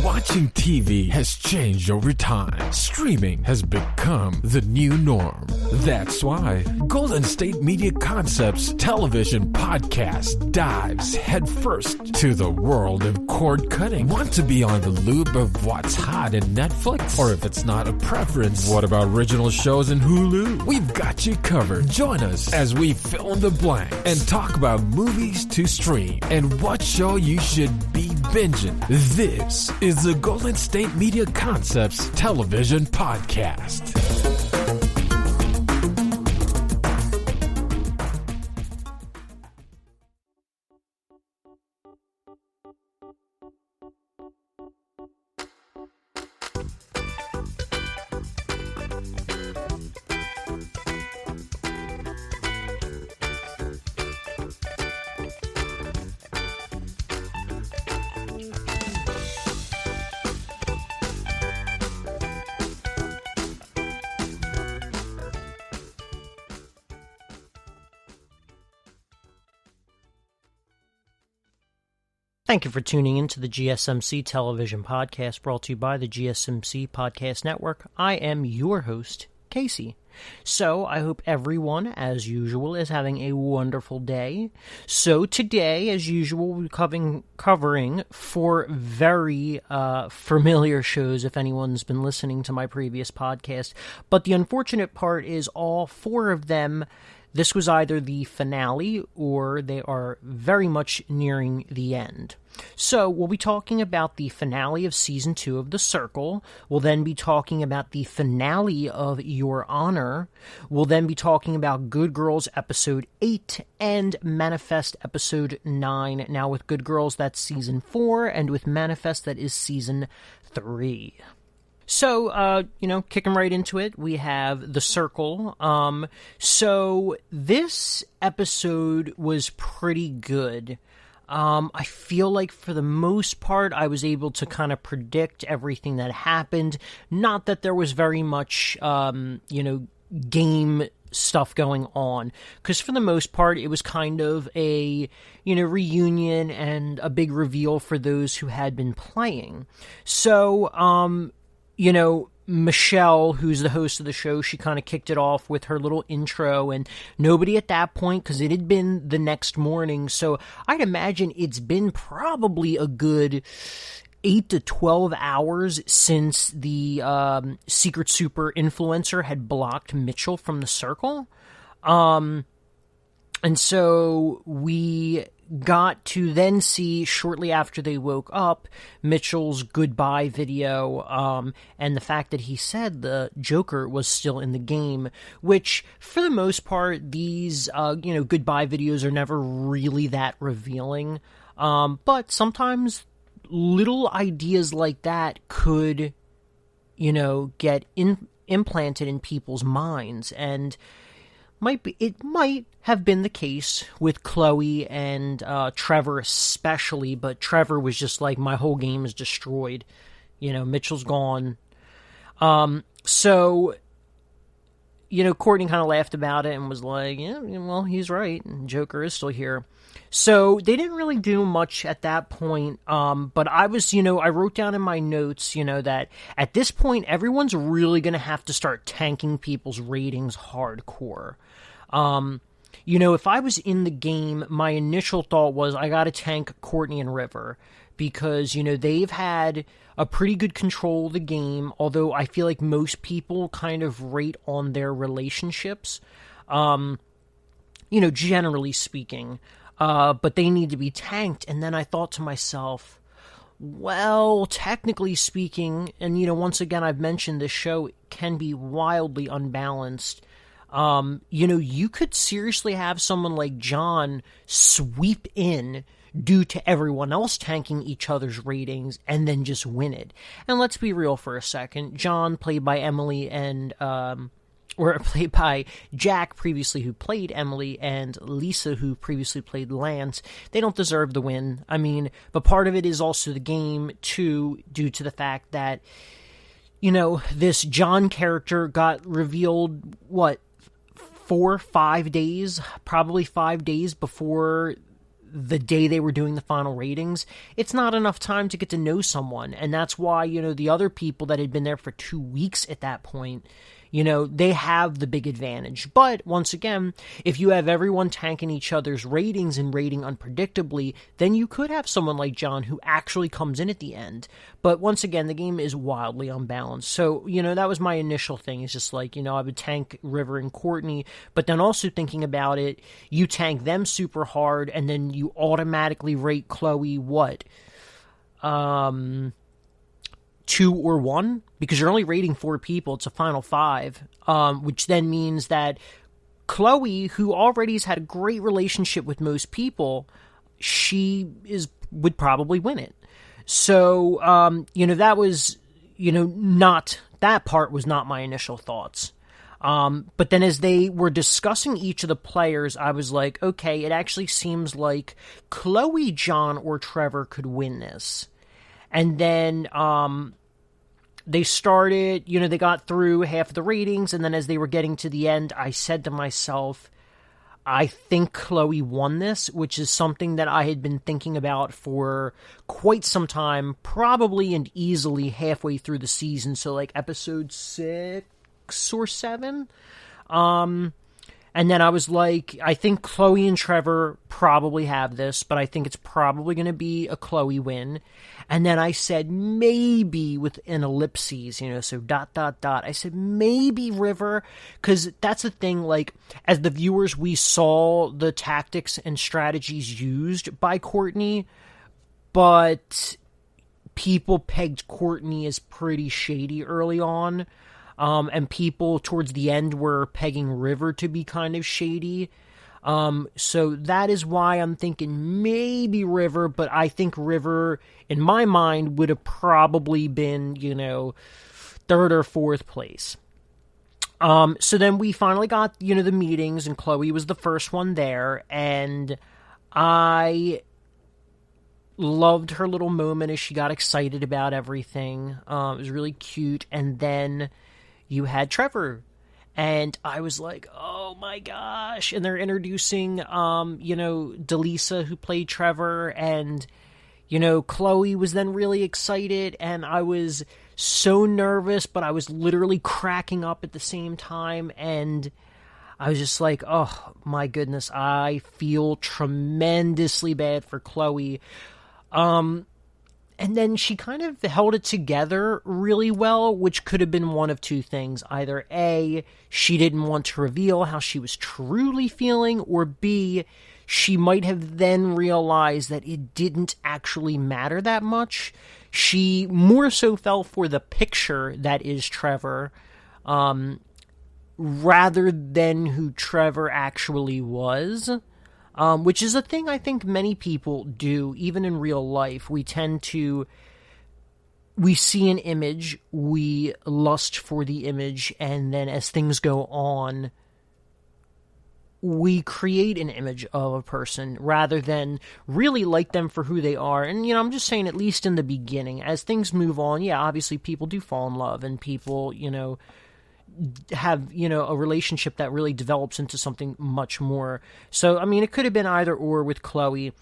Watching TV has changed over time. Streaming has become the new norm. That's why Golden State Media Concepts Television Podcast dives headfirst to the world of cord cutting. Want to be on the loop of what's hot in Netflix? Or if it's not a preference, what about original shows in Hulu? We've got you covered. Join us as we fill in the blank and talk about movies to stream and what show you should be binging. This is the Golden State Media Concepts Television Podcast. Thank you for tuning in to the GSMC Television Podcast, brought to you by the GSMC Podcast Network. I am your host, Casey. So, I hope everyone, as usual, is having a wonderful day. So, today, as usual, we're covering four very familiar shows, if anyone's been listening to my previous podcast. But the unfortunate part is all four of them, this was either the finale or they are very much nearing the end. So, we'll be talking about the finale of Season 2 of The Circle. We'll then be talking about the finale of Your Honor. We'll then be talking about Good Girls Episode 8 and Manifest Episode 9. Now, with Good Girls, that's Season 4, and with Manifest, that is Season 3. So, kicking right into it, we have The Circle. So this episode was pretty good. I feel like for the most part, I was able to kind of predict everything that happened. Not that there was very much, game stuff going on, because for the most part it was kind of a reunion and a big reveal for those who had been playing. So Michelle, who's the host of the show, she kind of kicked it off with her little intro, and nobody at that point, because it had been the next morning, so I'd imagine it's been probably a good 8 to 12 hours since the Secret Super influencer had blocked Mitchell from the circle. And so we got to then see, shortly after they woke up, Mitchell's goodbye video, and the fact that he said the Joker was still in the game, which, for the most part, these, goodbye videos are never really that revealing, but sometimes little ideas like that could, get implanted in people's minds, and it might have been the case with Chloe and Trevor especially, but Trevor was just like, my whole game is destroyed. Mitchell's gone. So, Courtney kind of laughed about it and was like, yeah, well, he's right. Joker is still here. So they didn't really do much at that point, but I was, I wrote down in my notes, that at this point, everyone's really going to have to start tanking people's ratings hardcore. If I was in the game, my initial thought was I got to tank Courtney and River because, they've had a pretty good control of the game, although I feel like most people kind of rate on their relationships, generally speaking. But they need to be tanked. And then I thought to myself, well, technically speaking, and, once again, I've mentioned this show can be wildly unbalanced. You could seriously have someone like John sweep in due to everyone else tanking each other's ratings and then just win it. And let's be real for a second. John, played by Emily and, or played by Jack, previously who played Emily, and Lisa, who previously played Lance, they don't deserve the win. I mean, but part of it is also the game, too, due to the fact that, this John character got revealed, 4 or 5 days, probably 5 days before the day they were doing the final ratings, it's not enough time to get to know someone. And that's why, the other people that had been there for 2 weeks at that point, they have the big advantage. But once again, if you have everyone tanking each other's ratings and rating unpredictably, then you could have someone like John who actually comes in at the end. But once again, the game is wildly unbalanced. So, that was my initial thing. It's just like, I would tank River and Courtney, but then also thinking about it, you tank them super hard, and then you automatically rate Chloe what? 2 or 1, because you're only rating 4 people. It's a final 5, which then means that Chloe, who already has had a great relationship with most people, would probably win it. So, that was, that part was not my initial thoughts. But then as they were discussing each of the players, I was like, okay, it actually seems like Chloe, John, or Trevor could win this. And then, they started, they got through half of the ratings, and then as they were getting to the end, I said to myself, I think Chloe won this, which is something that I had been thinking about for quite some time, probably and easily halfway through the season, so like episode 6 or 7. And then I was like, I think Chloe and Trevor probably have this, but I think it's probably going to be a Chloe win. And then I said maybe with an ellipses, so ... I said maybe River, because that's the thing, like, as the viewers, we saw the tactics and strategies used by Courtney, but people pegged Courtney as pretty shady early on. And people towards the end were pegging River to be kind of shady. So that is why I'm thinking maybe River, but I think River, in my mind, would have probably been, 3rd or 4th place. So then we finally got, the meetings, and Chloe was the first one there, and I loved her little moment as she got excited about everything. It was really cute, and then you had Trevor, and I was like, oh my gosh, and they're introducing, Delisa, who played Trevor, and, Chloe was then really excited, and I was so nervous, but I was literally cracking up at the same time, and I was just like, oh my goodness, I feel tremendously bad for Chloe. And then she kind of held it together really well, which could have been one of two things. Either A, she didn't want to reveal how she was truly feeling, or B, she might have then realized that it didn't actually matter that much. She more so fell for the picture that is Trevor, rather than who Trevor actually was. Which is a thing I think many people do, even in real life. We see an image, we lust for the image, and then as things go on, we create an image of a person rather than really like them for who they are. And, I'm just saying, at least in the beginning, as things move on, yeah, obviously people do fall in love, and people, have, a relationship that really develops into something much more. So, it could have been either or with Chloe.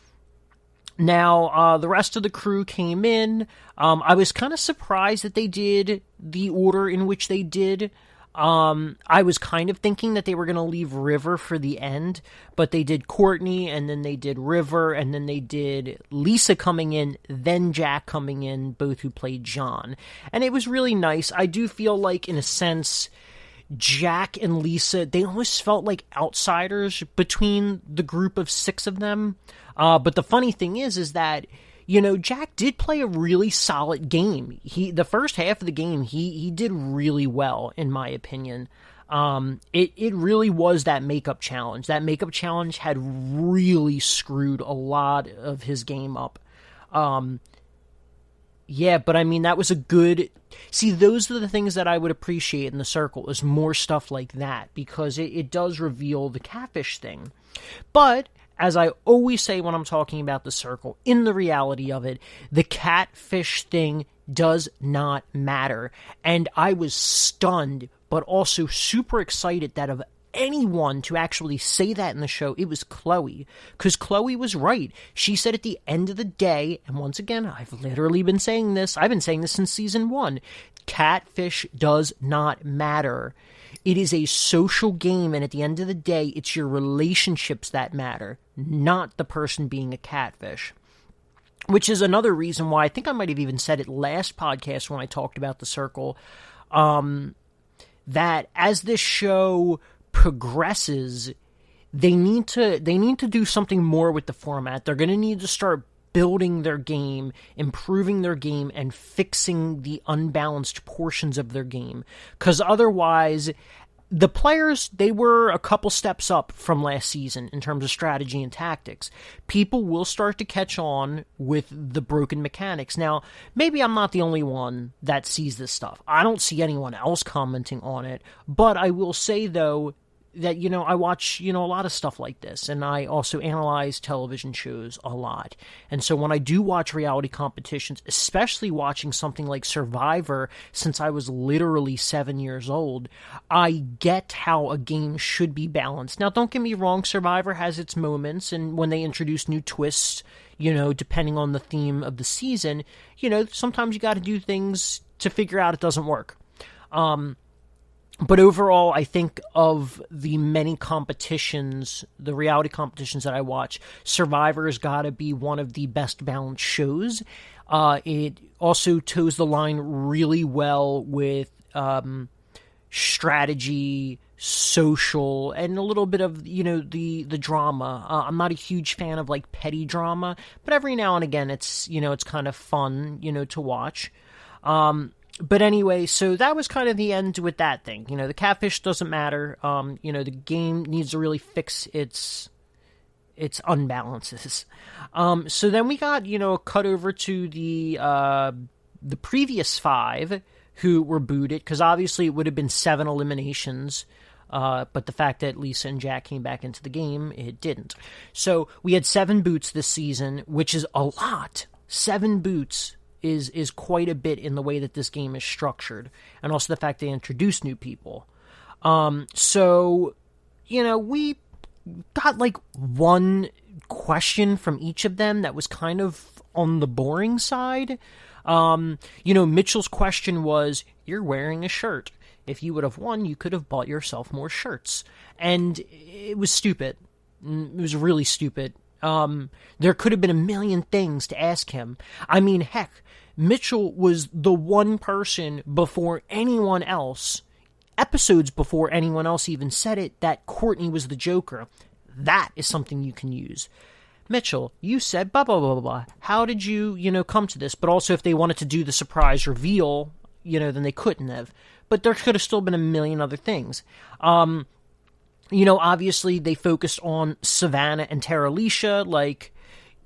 Now, the rest of the crew came in. I was kind of surprised that they did the order in which they did. I was kind of thinking that they were going to leave River for the end, but they did Courtney, and then they did River, and then they did Lisa coming in, then Jack coming in, both who played John. And it was really nice. I do feel like, in a sense, Jack and Lisa, they almost felt like outsiders between the group of 6 of them. But the funny thing is that, Jack did play a really solid game. The first half of the game, he did really well, in my opinion. It really was that makeup challenge. That makeup challenge had really screwed a lot of his game up. Yeah, but that was a good... See, those are the things that I would appreciate in the circle, is more stuff like that, because it does reveal the catfish thing. But, as I always say when I'm talking about the circle, in the reality of it, the catfish thing does not matter. And I was stunned, but also super excited that of anyone to actually say that in the show, it was Chloe. Because Chloe was right. She said at the end of the day, and once again, I've literally been saying this, I've been saying this since season 1, catfish does not matter. It is a social game, and at the end of the day, it's your relationships that matter, not the person being a catfish. Which is another reason why I think I might have even said it last podcast when I talked about The Circle, that as this show progresses, they need to do something more with the format. They're going to need to start building their game, improving their game, and fixing the unbalanced portions of their game. Because otherwise, the players, they were a couple steps up from last season in terms of strategy and tactics. People will start to catch on with the broken mechanics. Now, maybe I'm not the only one that sees this stuff. I don't see anyone else commenting on it. But I will say, though, that, I watch, a lot of stuff like this, and I also analyze television shows a lot. And so when I do watch reality competitions, especially watching something like Survivor, since I was literally 7 years old, I get how a game should be balanced. Now, don't get me wrong, Survivor has its moments, and when they introduce new twists, depending on the theme of the season, sometimes you got to do things to figure out it doesn't work. But overall, I think of the many competitions, the reality competitions that I watch, Survivor has got to be one of the best balanced shows. It also toes the line really well with strategy, social, and a little bit of, the drama. I'm not a huge fan of, petty drama, but every now and again it's kind of fun, to watch. But anyway, so that was kind of the end with that thing. The catfish doesn't matter. The game needs to really fix its unbalances. So then we got, a cut over to the previous 5 who were booted, because obviously it would have been 7 eliminations. But the fact that Lisa and Jack came back into the game, it didn't. So we had 7 boots this season, which is a lot. 7 boots is quite a bit in the way that this game is structured, and also the fact they introduced new people. So, we got one question from each of them that was kind of on the boring side. Mitchell's question was, you're wearing a shirt. If you would have won, you could have bought yourself more shirts. And it was stupid. It was really stupid. There could have been a million things to ask him. I mean, heck, Mitchell was the one person before anyone else, episodes before anyone else even said it, that Courtney was the Joker. That is something you can use. Mitchell, you said blah, blah, blah, blah, blah. How did you, come to this? But also if they wanted to do the surprise reveal, then they couldn't have. But there could have still been a million other things. Obviously they focused on Savannah and Tara Alicia,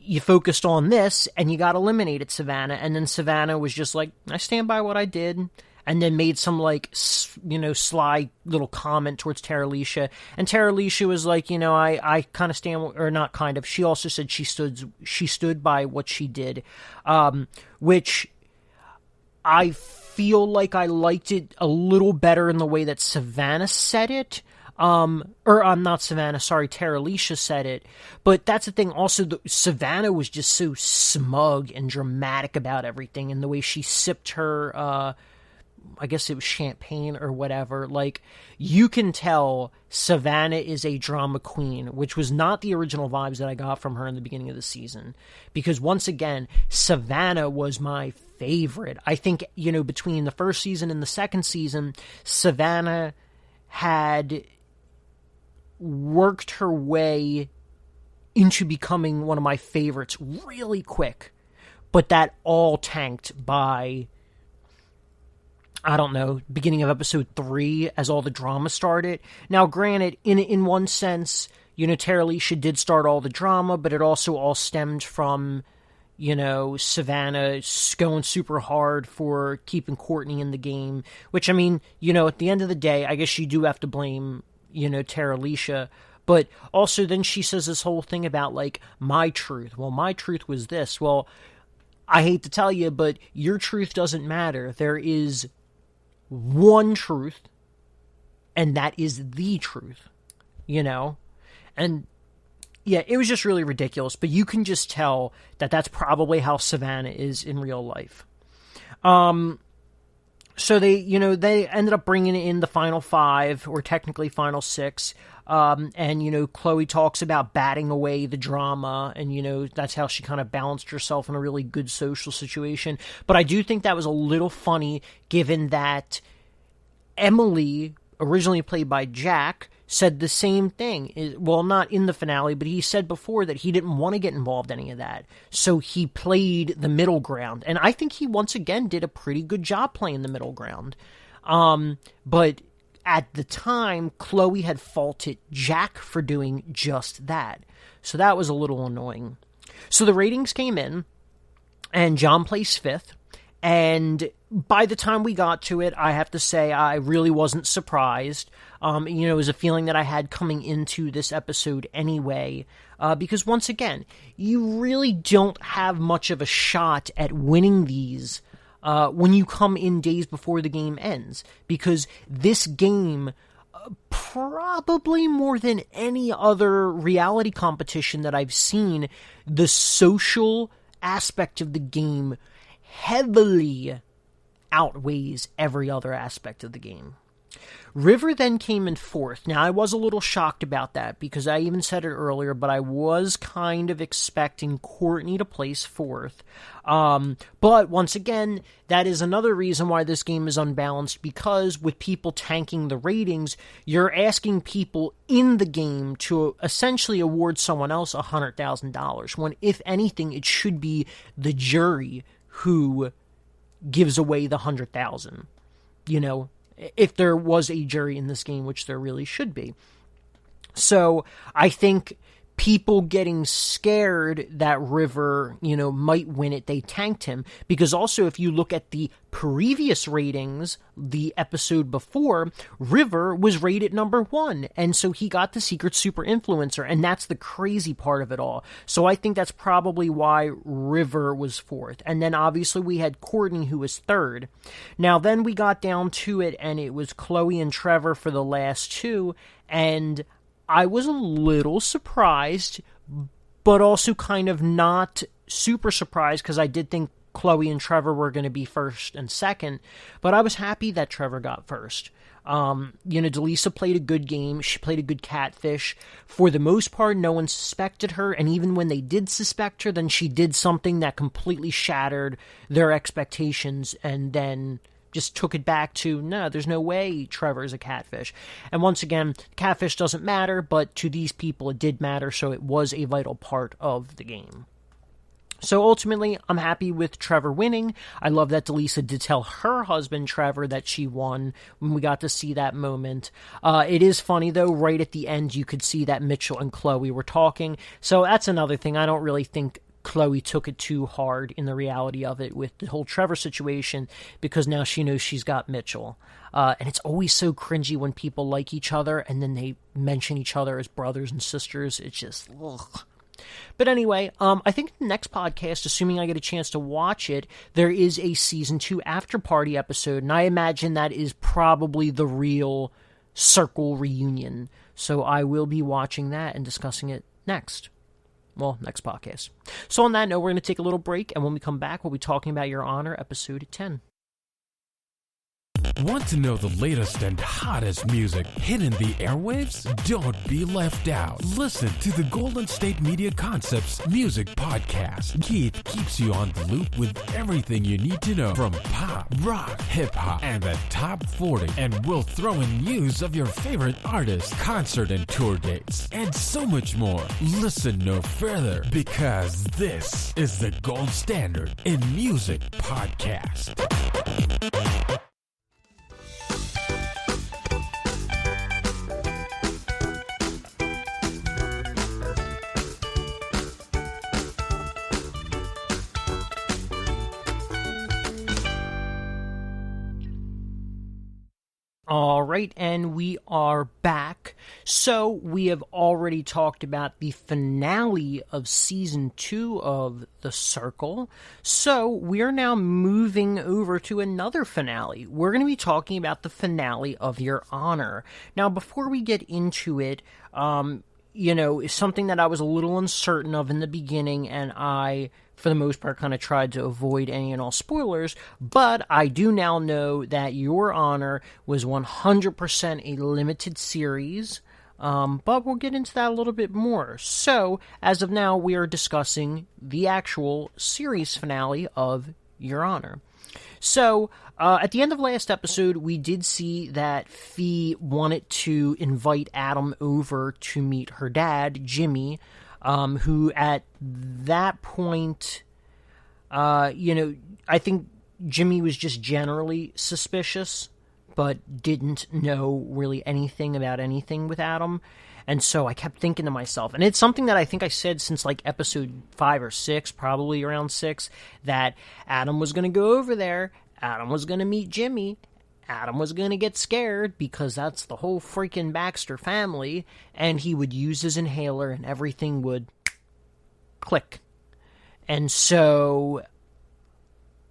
you focused on this and you got eliminated Savannah, and then Savannah was just like, I stand by what I did, and then made some sly little comment towards Tara Alicia, and Tara Alicia was like, I kind of stand, or not kind of, she also said she stood by what she did, which I feel like I liked it a little better in the way that Savannah said it. Not Savannah, sorry, Tara Alicia said it. But that's the thing, also, Savannah was just so smug and dramatic about everything, and the way she sipped her, I guess it was champagne or whatever. You can tell Savannah is a drama queen, which was not the original vibes that I got from her in the beginning of the season. Because once again, Savannah was my favorite. I think, between the first season and the second season, Savannah had worked her way into becoming one of my favorites really quick, but that all tanked by, I don't know, beginning of episode 3 as all the drama started. Now, granted, in one sense, Tara Alicia did start all the drama, but it also all stemmed from, Savannah going super hard for keeping Courtney in the game, which, I mean, at the end of the day, I guess you do have to blame, Tara Alicia, but also then she says this whole thing about, my truth. Well, my truth was this. Well, I hate to tell you, but your truth doesn't matter. There is one truth, and that is the truth. you know? And yeah, it was just really ridiculous, but you can just tell that that's probably how Savannah is in real life. So they ended up bringing in the final 5, or technically final 6. And, Chloe talks about batting away the drama, and, that's how she kind of balanced herself in a really good social situation. But I do think that was a little funny, given that Emily, originally played by Jack, said the same thing. Well, not in the finale, but he said before that he didn't want to get involved in any of that. So he played the middle ground. And I think he once again did a pretty good job playing the middle ground. But at the time, Chloe had faulted Jack for doing just that. So that was a little annoying. So the ratings came in, and John placed 5th. And by the time we got to it, I have to say I really wasn't surprised. It was a feeling that I had coming into this episode anyway. Because once again, you really don't have much of a shot at winning these when you come in days before the game ends. Because this game, probably more than any other reality competition that I've seen, the social aspect of the game heavily outweighs every other aspect of the game. River then came in 4th. Now, I was a little shocked about that, because I even said it earlier, but I was kind of expecting Courtney to place 4th. But once again, that is another reason why this game is unbalanced, because with people tanking the ratings, you're asking people in the game to essentially award someone else $100,000, when if anything, it should be the jury who gives away the 100,000. If there was a jury in this game, which there really should be. So I think people getting scared that River, might win it, they tanked him. Because also, if you look at the previous ratings, the episode before, River was rated number 1. And so he got the Secret Super Influencer. And that's the crazy part of it all. So I think that's probably why River was 4th. And then obviously we had Courtney, who was 3rd. Now then we got down to it, and it was Chloe and Trevor for the last 2. And I was a little surprised, but also kind of not super surprised, because I did think Chloe and Trevor were going to be 1st and 2nd, but I was happy that Trevor got 1st. Delisa played a good game. She played a good catfish. For the most part, no one suspected her, and even when they did suspect her, then she did something that completely shattered their expectations, and then just took it back to, no, there's no way Trevor's a catfish. And once again, catfish doesn't matter, but to these people it did matter, so it was a vital part of the game. So ultimately, I'm happy with Trevor winning. I love that Delisa did tell her husband, Trevor, that she won when we got to see that moment. It is funny, though, right at the end, you could see that Mitchell and Chloe were talking. So that's another thing. I don't really think Chloe took it too hard in the reality of it with the whole Trevor situation, because now she knows she's got Mitchell. And it's always so cringy when people like each other and then they mention each other as brothers and sisters. It's just, ugh. But anyway, I think the next podcast, assuming I get a chance to watch it, there is a season 2 after party episode, and I imagine that is probably the real circle reunion. So I will be watching that and discussing it next. Well, next podcast. So on that note, we're going to take a little break, and when we come back, we'll be talking about Your Honor, episode 10. Want to know the latest and hottest music hitting the airwaves? Don't be left out. Listen to the Golden State Media Concepts Music Podcast. Keith keeps you on the loop with everything you need to know from pop, rock, hip-hop, and the top 40. And we'll throw in news of your favorite artists, concert and tour dates, and so much more. Listen no further, because this is the gold standard in music podcast. All right, and we are back. So, we have already talked about the finale of Season 2 of The Circle. So, we are now moving over to another finale. We're going to be talking about the finale of Your Honor. Now, before we get into it, it's something that I was a little uncertain of in the beginning, and I, for the most part, kind of tried to avoid any and all spoilers, but I do now know that Your Honor was 100% a limited series, but we'll get into that a little bit more. So, as of now, we are discussing the actual series finale of Your Honor. So, at the end of last episode, we did see that Fee wanted to invite Adam over to meet her dad, Jimmy, who at that point, I think Jimmy was just generally suspicious, but didn't know really anything about anything with Adam. And so I kept thinking to myself, and it's something that I think I said since like episode 5 or 6, probably around 6, that Adam was going to go over there, Adam was going to meet Jimmy, Adam was going to get scared because that's the whole freaking Baxter family, and he would use his inhaler and everything would click. And so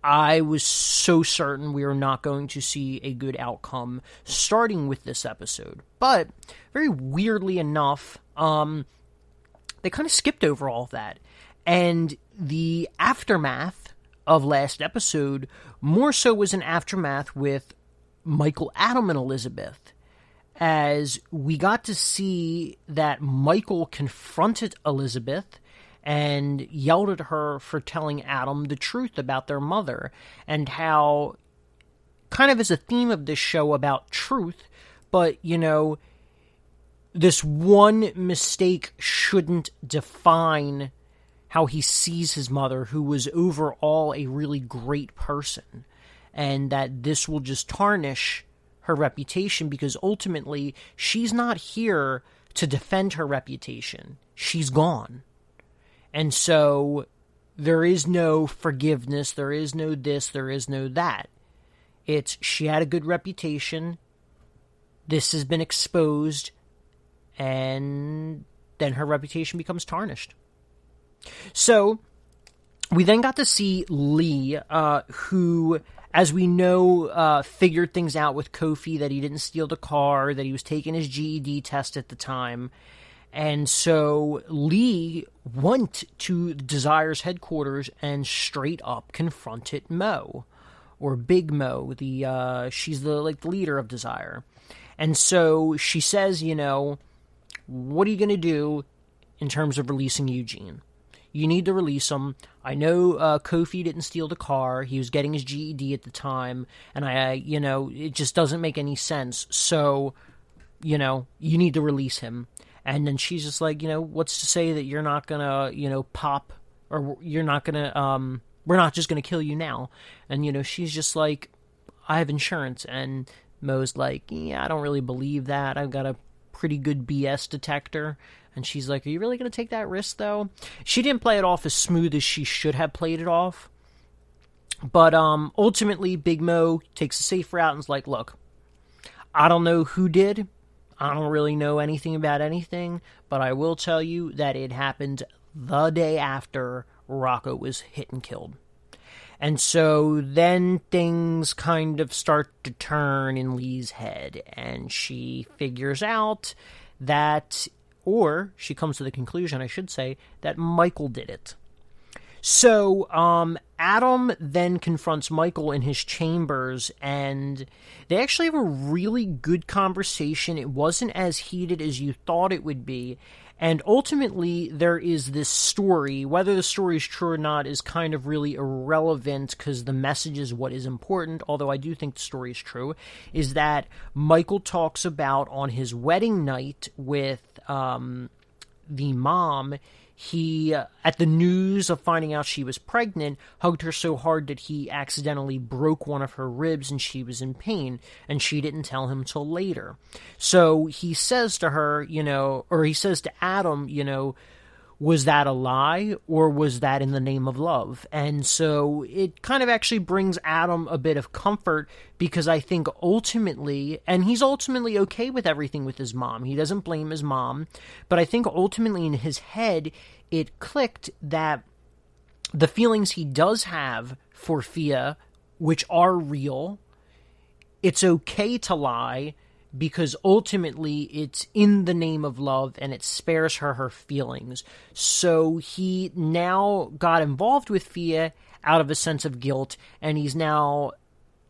I was so certain we were not going to see a good outcome starting with this episode. But very weirdly enough, they kind of skipped over all of that. And the aftermath of last episode more so was an aftermath with Michael, Adam, and Elizabeth, as we got to see that Michael confronted Elizabeth and yelled at her for telling Adam the truth about their mother, and how, kind of as a theme of this show about truth, but, this one mistake shouldn't define how he sees his mother, who was overall a really great person, and that this will just tarnish her reputation, because ultimately she's not here to defend her reputation. She's gone. And so there is no forgiveness, there is no this, there is no that. It's, she had a good reputation, this has been exposed, and then her reputation becomes tarnished. So we then got to see Lee, who, as we know, figured things out with Kofi, that he didn't steal the car, that he was taking his GED test at the time. And so Lee went to Desire's headquarters and straight up confronted Mo, or Big Mo. She's the leader of Desire. And so she says, what are you going to do in terms of releasing Eugene? You need to release him. I know Kofi didn't steal the car. He was getting his GED at the time. And it just doesn't make any sense. So, you need to release him. And then she's just like, what's to say that you're not going to, pop, or you're not going to, we're not just going to kill you now. And, she's just like, I have insurance. And Mo's like, yeah, I don't really believe that. I've got a pretty good BS detector. And she's like, are you really going to take that risk, though? She didn't play it off as smooth as she should have played it off. But ultimately, Big Mo takes a safe route and is like, look, I don't know who did. I don't really know anything about anything, but I will tell you that it happened the day after Rocco was hit and killed. And so then things kind of start to turn in Lee's head, and she figures out that, or she comes to the conclusion, I should say, that Michael did it. So, Adam then confronts Michael in his chambers, and they actually have a really good conversation. It wasn't as heated as you thought it would be, and ultimately there is this story. Whether the story is true or not is kind of really irrelevant, because the message is what is important, although I do think the story is true, is that Michael talks about on his wedding night with the mom, he, at the news of finding out she was pregnant, hugged her so hard that he accidentally broke one of her ribs and she was in pain, and she didn't tell him till later. So he says to her, or he says to Adam, was that a lie, or was that in the name of love? And so it kind of actually brings Adam a bit of comfort, because I think ultimately, and he's ultimately okay with everything with his mom. He doesn't blame his mom, but I think ultimately in his head, it clicked that the feelings he does have for Fia, which are real, it's okay to lie, because ultimately it's in the name of love and it spares her feelings. So he now got involved with Fia out of a sense of guilt, and he's now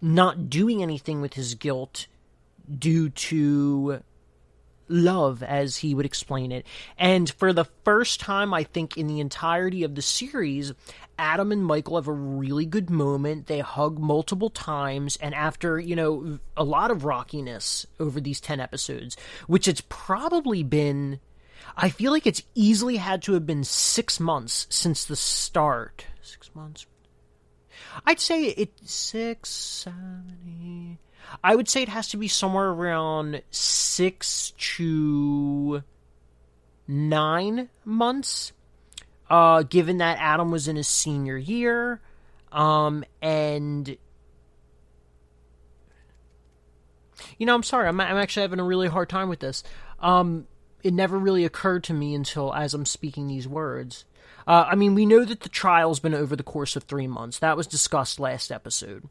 not doing anything with his guilt due to love, as he would explain it. And for the first time, I think, in the entirety of the series, Adam and Michael have a really good moment. They hug multiple times, and after, a lot of rockiness over these 10 episodes, which it's probably been, I feel like it's easily had to have been 6 months since the start. 6 months? I'd say it's 6, 7, 8... I would say it has to be somewhere around 6 to 9 months, given that Adam was in his senior year, and, I'm sorry, I'm actually having a really hard time with this. It never really occurred to me until as I'm speaking these words. We know that the trial's been over the course of 3 months. That was discussed last episode.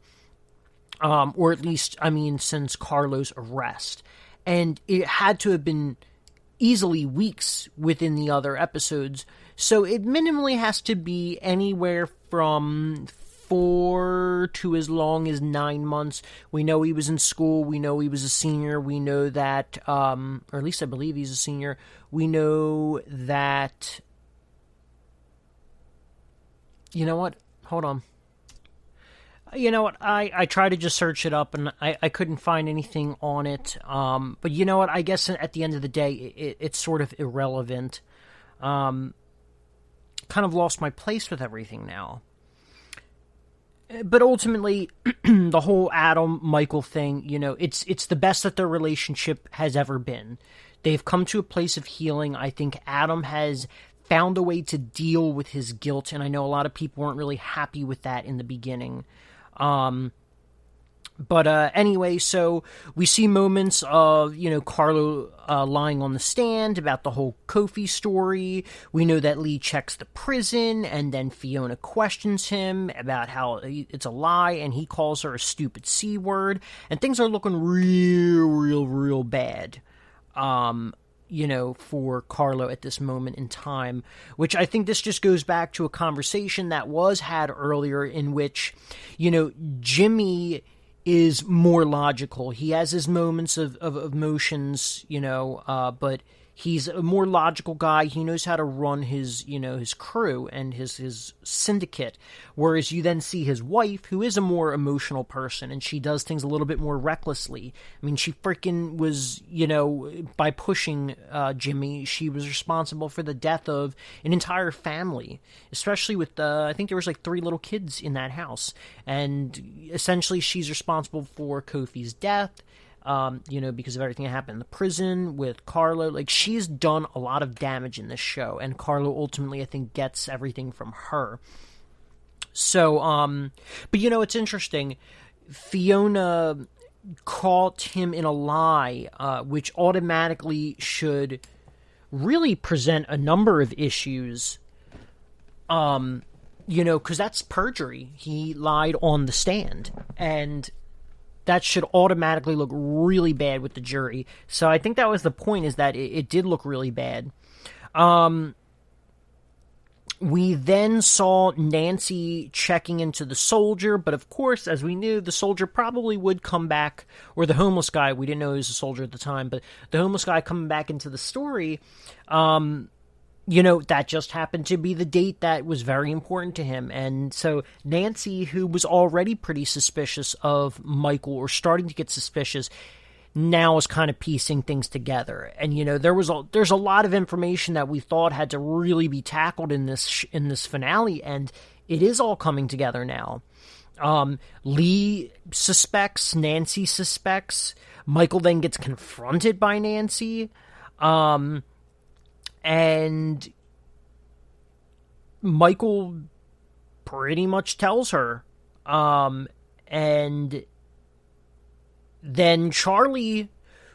Or at least, since Carlo's arrest. And it had to have been easily weeks within the other episodes. So it minimally has to be anywhere from 4 to as long as 9 months. We know he was in school. We know he was a senior. We know that, or at least I believe he's a senior. We know that, you know what? Hold on. You know what, I tried to just search it up, and I couldn't find anything on it. But you know what, I guess at the end of the day, it's sort of irrelevant. Kind of lost my place with everything now. But ultimately, the whole Adam-Michael thing, it's the best that their relationship has ever been. They've come to a place of healing. I think Adam has found a way to deal with his guilt, and I know a lot of people weren't really happy with that in the beginning. Anyway, so we see moments of, Carlo lying on the stand about the whole Kofi story. We know that Lee checks the prison, and then Fiona questions him about how it's a lie, and he calls her a stupid C word, and things are looking real bad. For Carlo at this moment in time, which I think this just goes back to a conversation that was had earlier in which, Jimmy is more logical. He has his moments of emotions, but he's a more logical guy. He knows how to run his, his crew and his syndicate. Whereas you then see his wife, who is a more emotional person, and she does things a little bit more recklessly. She freaking was, by pushing Jimmy, she was responsible for the death of an entire family, especially with, I think there was 3 little kids in that house. And essentially she's responsible for Kofi's death. Because of everything that happened in the prison with Carlo. She's done a lot of damage in this show, and Carlo ultimately, I think, gets everything from her. So, but it's interesting. Fiona caught him in a lie, which automatically should really present a number of issues, because that's perjury. He lied on the stand, and that should automatically look really bad with the jury. So I think that was the point, is that it did look really bad. We then saw Nancy checking into the soldier, but of course, as we knew, the soldier probably would come back, or the homeless guy, we didn't know he was a soldier at the time, but the homeless guy coming back into the story, that just happened to be the date that was very important to him. And so Nancy, who was already pretty suspicious of Michael, or starting to get suspicious, now is kind of piecing things together. And, there's a lot of information that we thought had to really be tackled in this finale, and it is all coming together now. Lee suspects, Nancy suspects, Michael then gets confronted by Nancy, and Michael pretty much tells her. And then Charlie,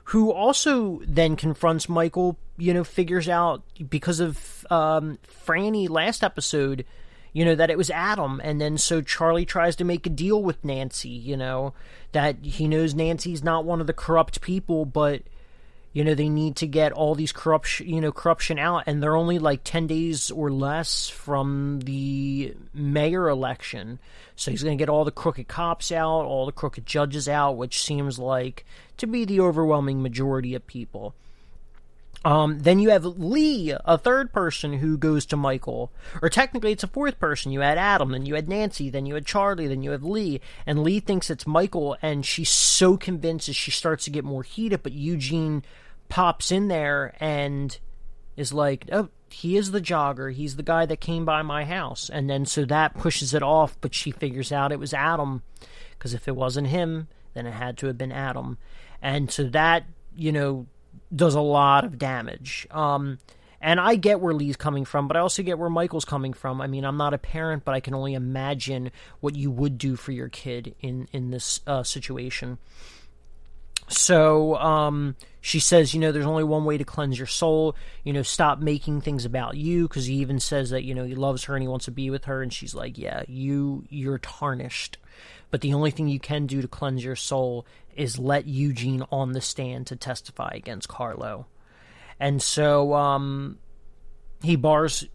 who also then confronts Michael, figures out because of Franny last episode, that it was Adam. And then so Charlie tries to make a deal with Nancy, that he knows Nancy's not one of the corrupt people, but, they need to get all these corruption out. And they're only like 10 days or less from the mayor election. So he's going to get all the crooked cops out, all the crooked judges out, which seems like to be the overwhelming majority of people. Then you have Lee, a third person who goes to Michael. Or technically it's a fourth person. You had Adam, then you had Nancy, then you had Charlie, then you have Lee. And Lee thinks it's Michael, and she's so convinced as she starts to get more heated, but Eugene pops in there and is like, oh, he is the jogger. He's the guy that came by my house. And then so that pushes it off, but she figures out it was Adam. Because if it wasn't him, then it had to have been Adam. And so that, does a lot of damage. And I get where Lee's coming from, but I also get where Michael's coming from. I mean, I'm not a parent, but I can only imagine what you would do for your kid in this situation. So she says, there's only one way to cleanse your soul. Stop making things about you, because he even says that, he loves her and he wants to be with her. And she's like, yeah, you're tarnished. But the only thing you can do to cleanse your soul is let Eugene on the stand to testify against Carlo. And so he bars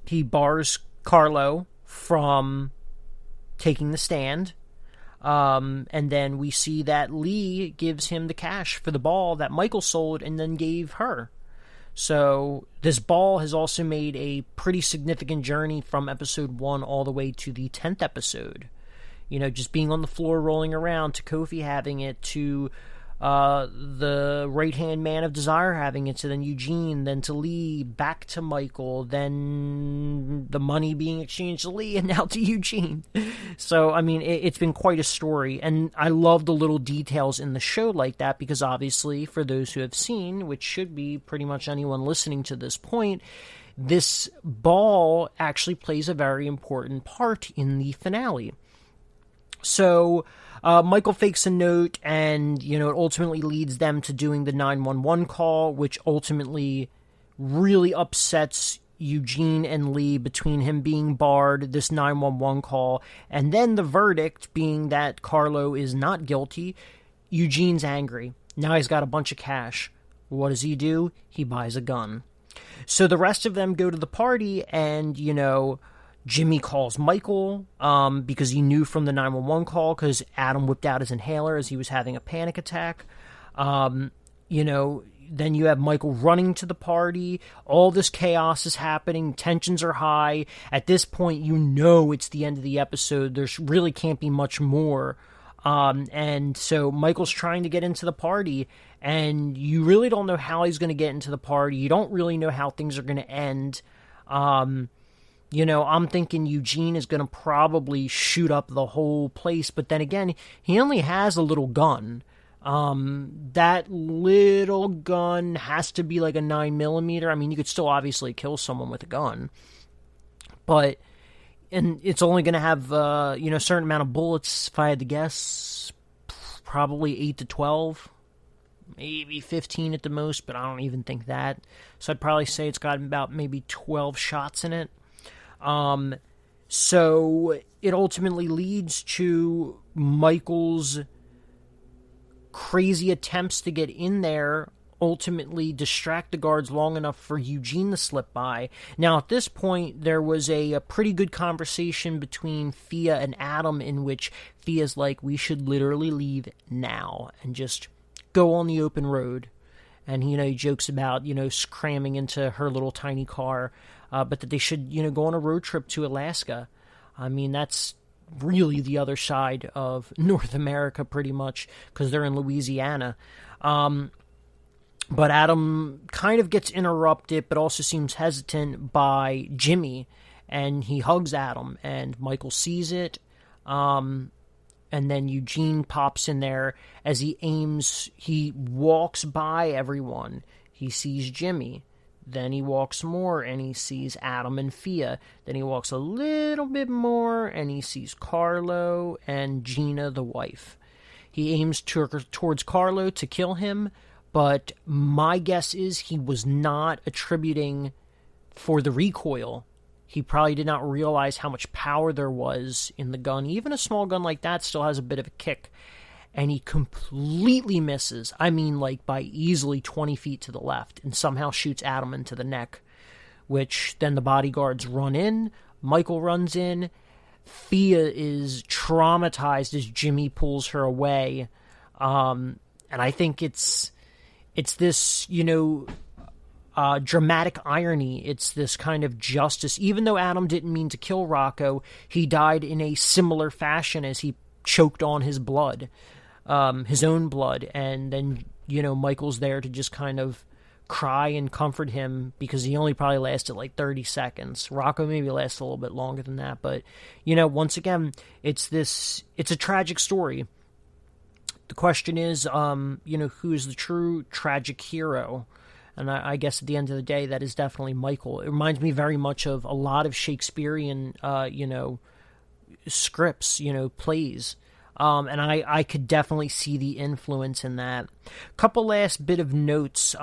Carlo from taking the stand. And then we see that Lee gives him the cash for the ball that Michael sold and then gave her. So this ball has also made a pretty significant journey from episode 1 all the way to the 10th episode. Just being on the floor rolling around, to Kofi having it, to the right-hand man of desire having it, to then Eugene, then to Lee, back to Michael, then the money being exchanged to Lee, and now to Eugene. So, I mean, it's been quite a story, and I love the little details in the show like that, because obviously, for those who have seen, which should be pretty much anyone listening to this point, this ball actually plays a very important part in the finale. So, Michael fakes a note, and, it ultimately leads them to doing the 911 call, which ultimately really upsets Eugene and Lee between him being barred, this 911 call, and then the verdict being that Carlo is not guilty. Eugene's angry. Now he's got a bunch of cash. What does he do? He buys a gun. So the rest of them go to the party, and, Jimmy calls Michael because he knew from the 911 call, because Adam whipped out his inhaler as he was having a panic attack. Then you have Michael running to the party. All this chaos is happening. Tensions are high. At this point, it's the end of the episode. There really can't be much more. And so Michael's trying to get into the party, and you really don't know how he's going to get into the party. You don't really know how things are going to end. I'm thinking Eugene is going to probably shoot up the whole place, but then again, he only has a little gun. That little gun has to be like a 9mm. I mean, you could still obviously kill someone with a gun, and it's only going to have, a certain amount of bullets, if I had to guess, probably 8 to 12, maybe 15 at the most, but I don't even think that. So I'd probably say it's got about maybe 12 shots in it. So it ultimately leads to Michael's crazy attempts to get in there, ultimately distract the guards long enough for Eugene to slip by. Now, at this point, there was a pretty good conversation between Fia and Adam, in which Fia's like, we should literally leave now and just go on the open road. And, he jokes about, cramming into her little tiny car, but that they should, go on a road trip to Alaska. I mean, that's really the other side of North America, pretty much, because they're in Louisiana. But Adam kind of gets interrupted, but also seems hesitant by Jimmy, and he hugs Adam, and Michael sees it. And then Eugene pops in there as he walks by everyone. He sees Jimmy. Then he walks more, and he sees Adam and Fia. Then he walks a little bit more, and he sees Carlo and Gina, the wife. He aims towards Carlo to kill him, but my guess is he was not attributing for the recoil. He probably did not realize how much power there was in the gun. Even a small gun like that still has a bit of a kick. And he completely misses. I mean, like, by easily 20 feet to the left, and somehow shoots Adam into the neck, which then the bodyguards run in. Michael runs in. Fia is traumatized as Jimmy pulls her away. And I think it's this, dramatic irony. It's this kind of justice. Even though Adam didn't mean to kill Rocco, he died in a similar fashion as he choked on his blood. His own blood, and then, Michael's there to just kind of cry and comfort him, because he only probably lasted like 30 seconds. Rocco maybe lasted a little bit longer than that, but, once again, it's a tragic story. The question is, who's the true tragic hero? And I guess at the end of the day, that is definitely Michael. It reminds me very much of a lot of Shakespearean, scripts, plays. And I could definitely see the influence in that. Couple last bit of notes.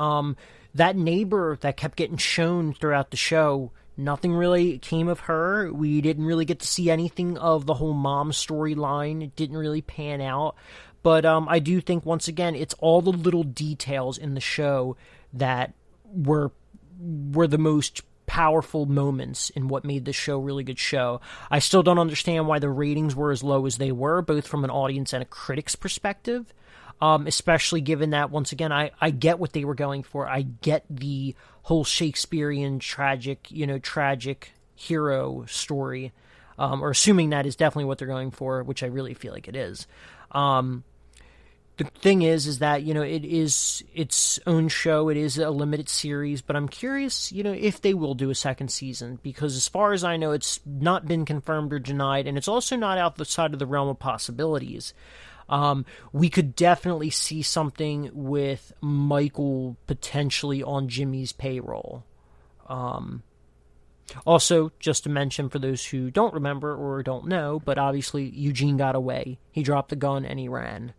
That neighbor that kept getting shown throughout the show, nothing really came of her. We didn't really get to see anything of the whole mom storyline. It didn't really pan out. But I do think, once again, it's all the little details in the show that were the most powerful moments in what made this show a really good show. I still don't understand why the ratings were as low as they were, both from an audience and a critic's perspective, especially given that, once again, I get what they were going for. I get the whole Shakespearean tragic hero story, or assuming that is definitely what they're going for, which I really feel like it is. The thing is that, it is its own show. It is a limited series, but I'm curious, if they will do a second season, because as far as I know, it's not been confirmed or denied, and it's also not outside of the realm of possibilities. We could definitely see something with Michael potentially on Jimmy's payroll. Also, just to mention for those who don't remember or don't know, but obviously Eugene got away. He dropped the gun and he ran.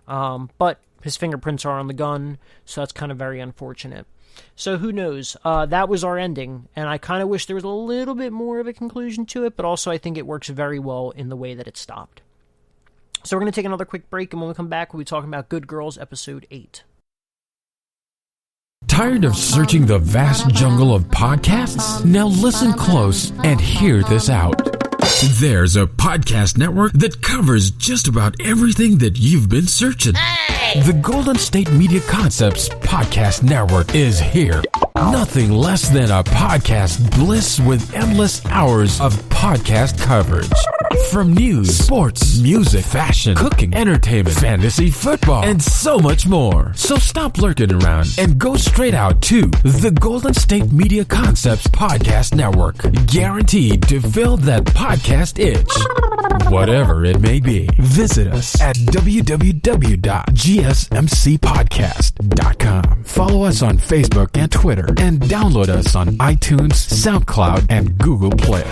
But his fingerprints are on the gun, so that's kind of very unfortunate. So who knows? That was our ending, and I kind of wish there was a little bit more of a conclusion to it, but also I think it works very well in the way that it stopped. So we're going to take another quick break, and when we come back, we'll be talking about Good Girls Episode 8. Tired of searching the vast jungle of podcasts? Now listen close and hear this out. There's a podcast network that covers just about everything that you've been searching. Hey! The Golden State Media Concepts Podcast Network is here. Nothing less than a podcast bliss with endless hours of podcast coverage. From news, sports, music, fashion, cooking, entertainment, fantasy, football, and so much more. So stop lurking around and go straight out to the Golden State Media Concepts Podcast Network. Guaranteed to fill that podcast itch. Whatever it may be. Visit us at www.gsmcpodcast.com. Follow us on Facebook and Twitter, and download us on iTunes, SoundCloud, and Google Play.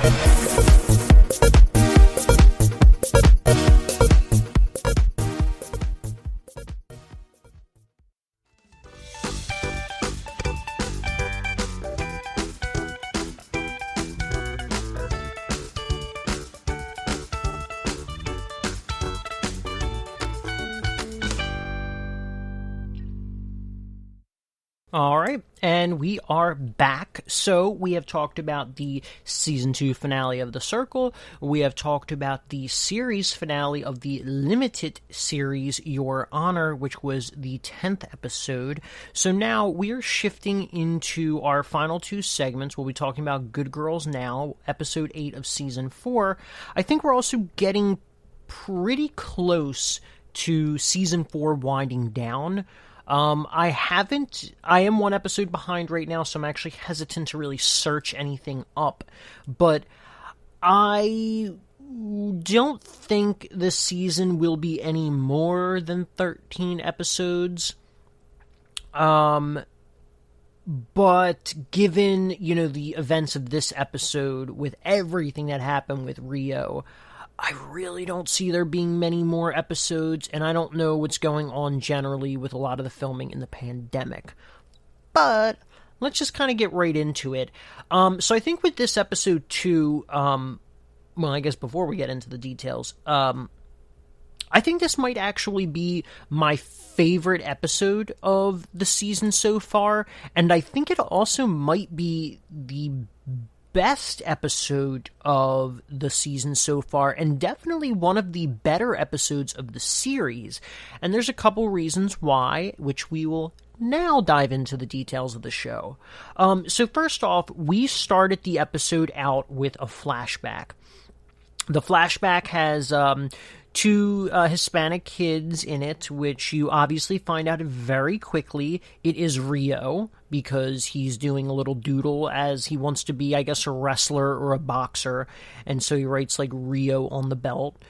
All right, and we are back. So we have talked about the Season 2 finale of The Circle. We have talked about the series finale of the limited series, Your Honor, which was the 10th episode. So now we are shifting into our final two segments. We'll be talking about Good Girls Now, Episode 8 of Season 4. I think we're also getting pretty close to Season 4 winding down. I am one episode behind right now, so I'm actually hesitant to really search anything up, but I don't think this season will be any more than 13 episodes. But given, the events of this episode, with everything that happened with Rio, I really don't see there being many more episodes, and I don't know what's going on generally with a lot of the filming in the pandemic. But let's just kind of get right into it. So I think with this episode too, I guess before we get into the details, I think this might actually be my favorite episode of the season so far, and I think it also might be the best episode of the season so far, and definitely one of the better episodes of the series. And there's a couple reasons why, which we will now dive into the details of the show. So first off, we started the episode out with a flashback. The flashback has two Hispanic kids in it, which you obviously find out very quickly. It is Rio, because he's doing a little doodle as he wants to be, I guess, a wrestler or a boxer, and so he writes, like, Rio on the belt.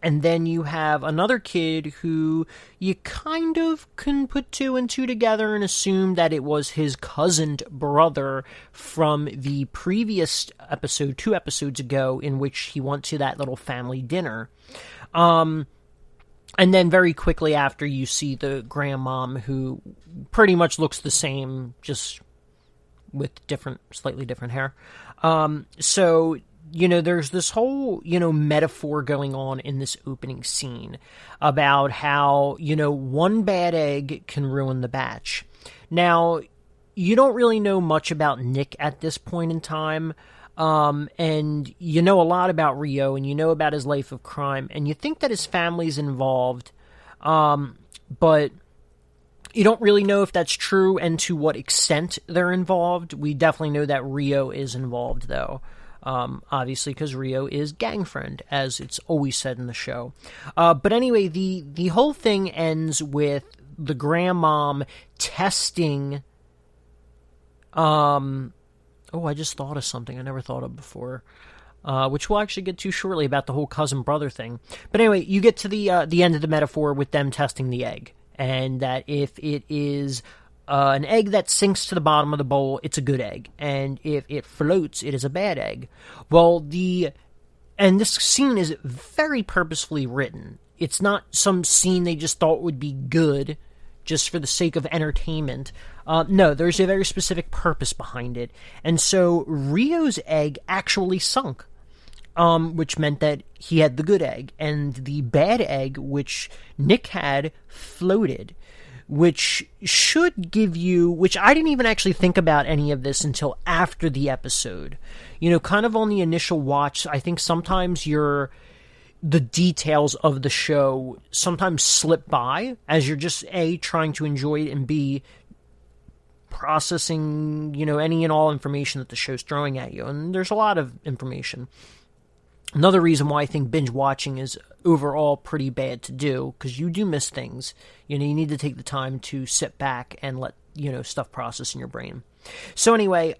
And then you have another kid who you kind of can put two and two together and assume that it was his cousined brother from the previous episode, 2 episodes ago, in which he went to that little family dinner. And then very quickly after, you see the grandmom, who pretty much looks the same, just with slightly different hair. So there's this whole, metaphor going on in this opening scene about how, one bad egg can ruin the batch. Now, you don't really know much about Nick at this point in time, and you know a lot about Rio, and you know about his life of crime, and you think that his family's involved, but you don't really know if that's true and to what extent they're involved. We definitely know that Rio is involved, though. Obviously, because Rio is gang friend, as it's always said in the show. But anyway, the whole thing ends with the grandmom testing. I just thought of something I never thought of before, which we'll actually get to shortly, about the whole cousin brother thing. But anyway, you get to the end of the metaphor with them testing the egg, and that if it is an egg that sinks to the bottom of the bowl, it's a good egg. And if it floats, it is a bad egg. Well, and this scene is very purposefully written. It's not some scene they just thought would be good just for the sake of entertainment. No, there's a very specific purpose behind it. And so Rio's egg actually sunk, which meant that he had the good egg. And the bad egg, which Nick had, floated, which should give you, which I didn't even actually think about any of this until after the episode. Kind of on the initial watch, I think sometimes the details of the show sometimes slip by as you're just A, trying to enjoy it, and B, processing, any and all information that the show's throwing at you. And there's a lot of information. Another reason why I think binge watching is overall pretty bad to do, because you do miss things. You need to take the time to sit back and let, stuff process in your brain. So anyway,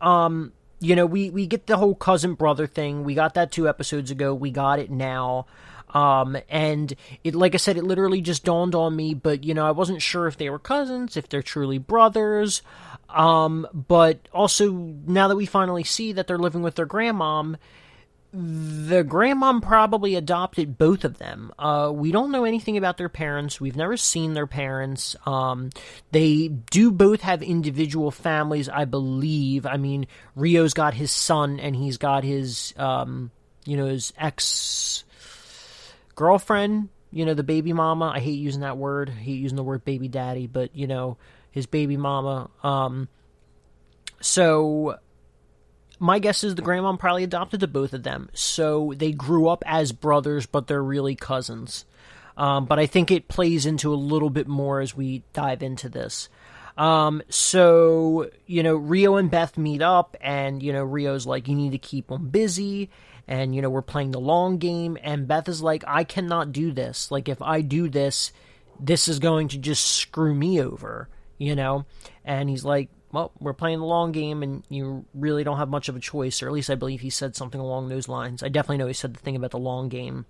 we get the whole cousin brother thing. We got that 2 episodes ago. We got it now. And it, like I said, it literally just dawned on me, but, I wasn't sure if they were cousins, if they're truly brothers. But also, now that we finally see that they're living with their grandmom, the grandmom probably adopted both of them. We don't know anything about their parents. We've never seen their parents. They do both have individual families, I believe. I mean, Rio's got his son, and he's got his, his ex-girlfriend, the baby mama. I hate using that word. I hate using the word baby daddy, but, his baby mama. So my guess is the grandmom probably adopted the both of them. So they grew up as brothers, but they're really cousins. But I think it plays into a little bit more as we dive into this. So, Rio and Beth meet up, and, Rio's like, you need to keep them busy. And, we're playing the long game. And Beth is like, I cannot do this. Like, if I do this, this is going to just screw me over, And he's like, well, we're playing the long game and you really don't have much of a choice, or at least I believe he said something along those lines. I definitely know he said the thing about the long game.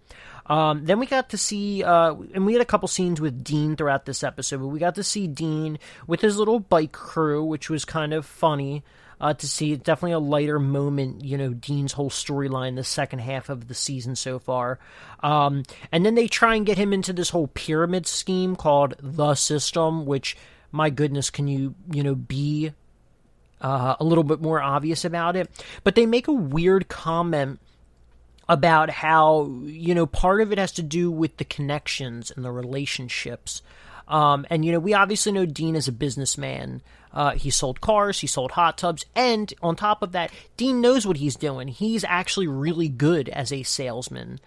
Then we got to see, and we had a couple scenes with Dean throughout this episode, but we got to see Dean with his little bike crew, which was kind of funny to see. It's definitely a lighter moment, Dean's whole storyline, the second half of the season so far. And then they try and get him into this whole pyramid scheme called The System, which, my goodness, can you, be a little bit more obvious about it? But they make a weird comment about how, part of it has to do with the connections and the relationships. And, we obviously know Dean is a businessman. He sold cars, he sold hot tubs, and on top of that, Dean knows what he's doing. He's actually really good as a salesman.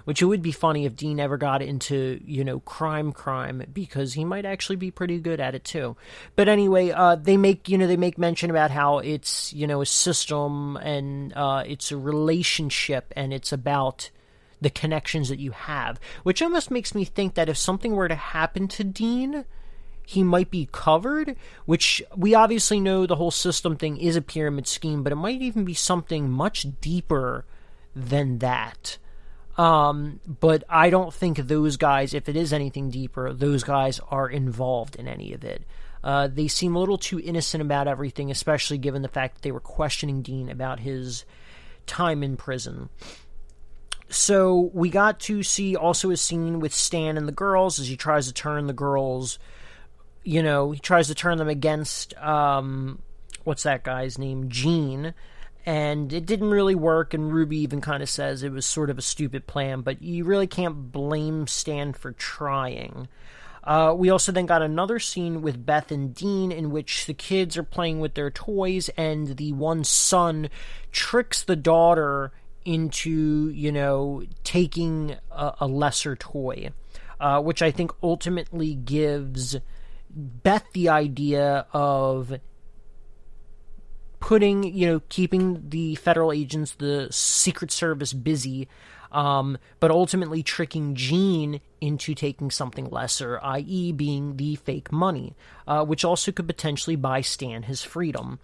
Which it would be funny if Dean ever got into, crime, because he might actually be pretty good at it too. But anyway, they make mention about how it's, a system and, it's a relationship and it's about the connections that you have, which almost makes me think that if something were to happen to Dean, he might be covered, which we obviously know the whole system thing is a pyramid scheme, but it might even be something much deeper than that. But I don't think those guys, if it is anything deeper, those guys are involved in any of it. They seem a little too innocent about everything, especially given the fact that they were questioning Dean about his time in prison. So we got to see also a scene with Stan and the girls as he tries to turn the girls, he tries to turn them against, what's that guy's name? Gene. And it didn't really work, and Ruby even kind of says it was sort of a stupid plan, but you really can't blame Stan for trying. We also then got another scene with Beth and Dean in which the kids are playing with their toys, and the one son tricks the daughter into, taking a lesser toy, which I think ultimately gives Beth the idea of keeping the federal agents, the Secret Service busy, but ultimately tricking Gene into taking something lesser, i.e. being the fake money, which also could potentially buy Stan his freedom.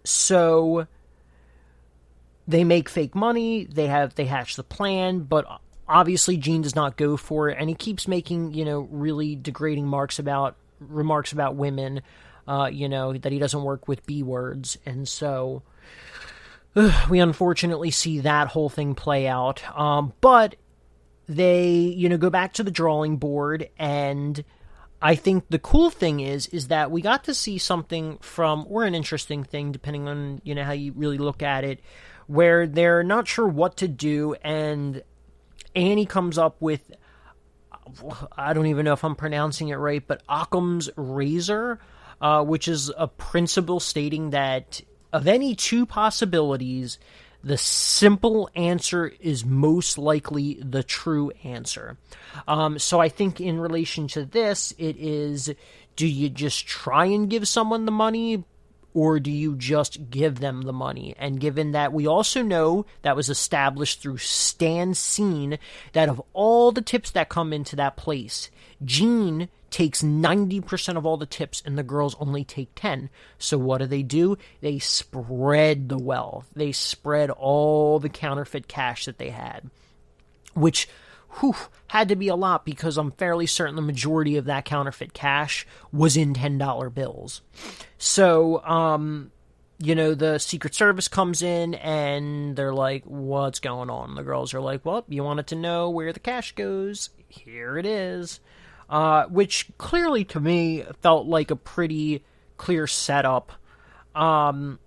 So they make fake money, they hatch the plan, but obviously Gene does not go for it, and he keeps making, really degrading remarks about women, that he doesn't work with B words, and so we unfortunately see that whole thing play out. But they, go back to the drawing board, and I think the cool thing is that we got to see something or an interesting thing, depending on, how you really look at it, where they're not sure what to do, and Annie comes up with, I don't even know if I'm pronouncing it right, but Occam's razor, which is a principle stating that of any two possibilities, the simple answer is most likely the true answer. So I think in relation to this, it is, do you just try and give someone the money, or do you just give them the money? And given that we also know that was established through Stan's scene, that of all the tips that come into that place, Gene takes 90% of all the tips and the girls only take 10. So what do? They spread the wealth. They spread all the counterfeit cash that they had, which had to be a lot, because I'm fairly certain the majority of that counterfeit cash was in $10 bills. So, the Secret Service comes in and they're like, what's going on? The girls are like, well, you wanted to know where the cash goes. Here it is. Which clearly to me felt like a pretty clear setup. So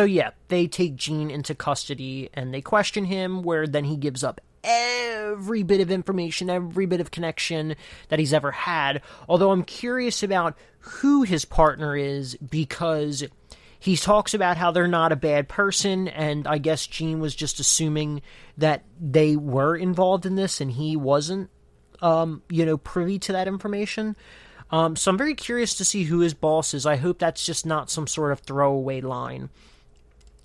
yeah, they take Gene into custody and they question him, where then he gives up every bit of information, every bit of connection that he's ever had. Although I'm curious about who his partner is, because he talks about how they're not a bad person, and I guess Gene was just assuming that they were involved in this and he wasn't, privy to that information. So I'm very curious to see who his boss is. I hope that's just not some sort of throwaway line.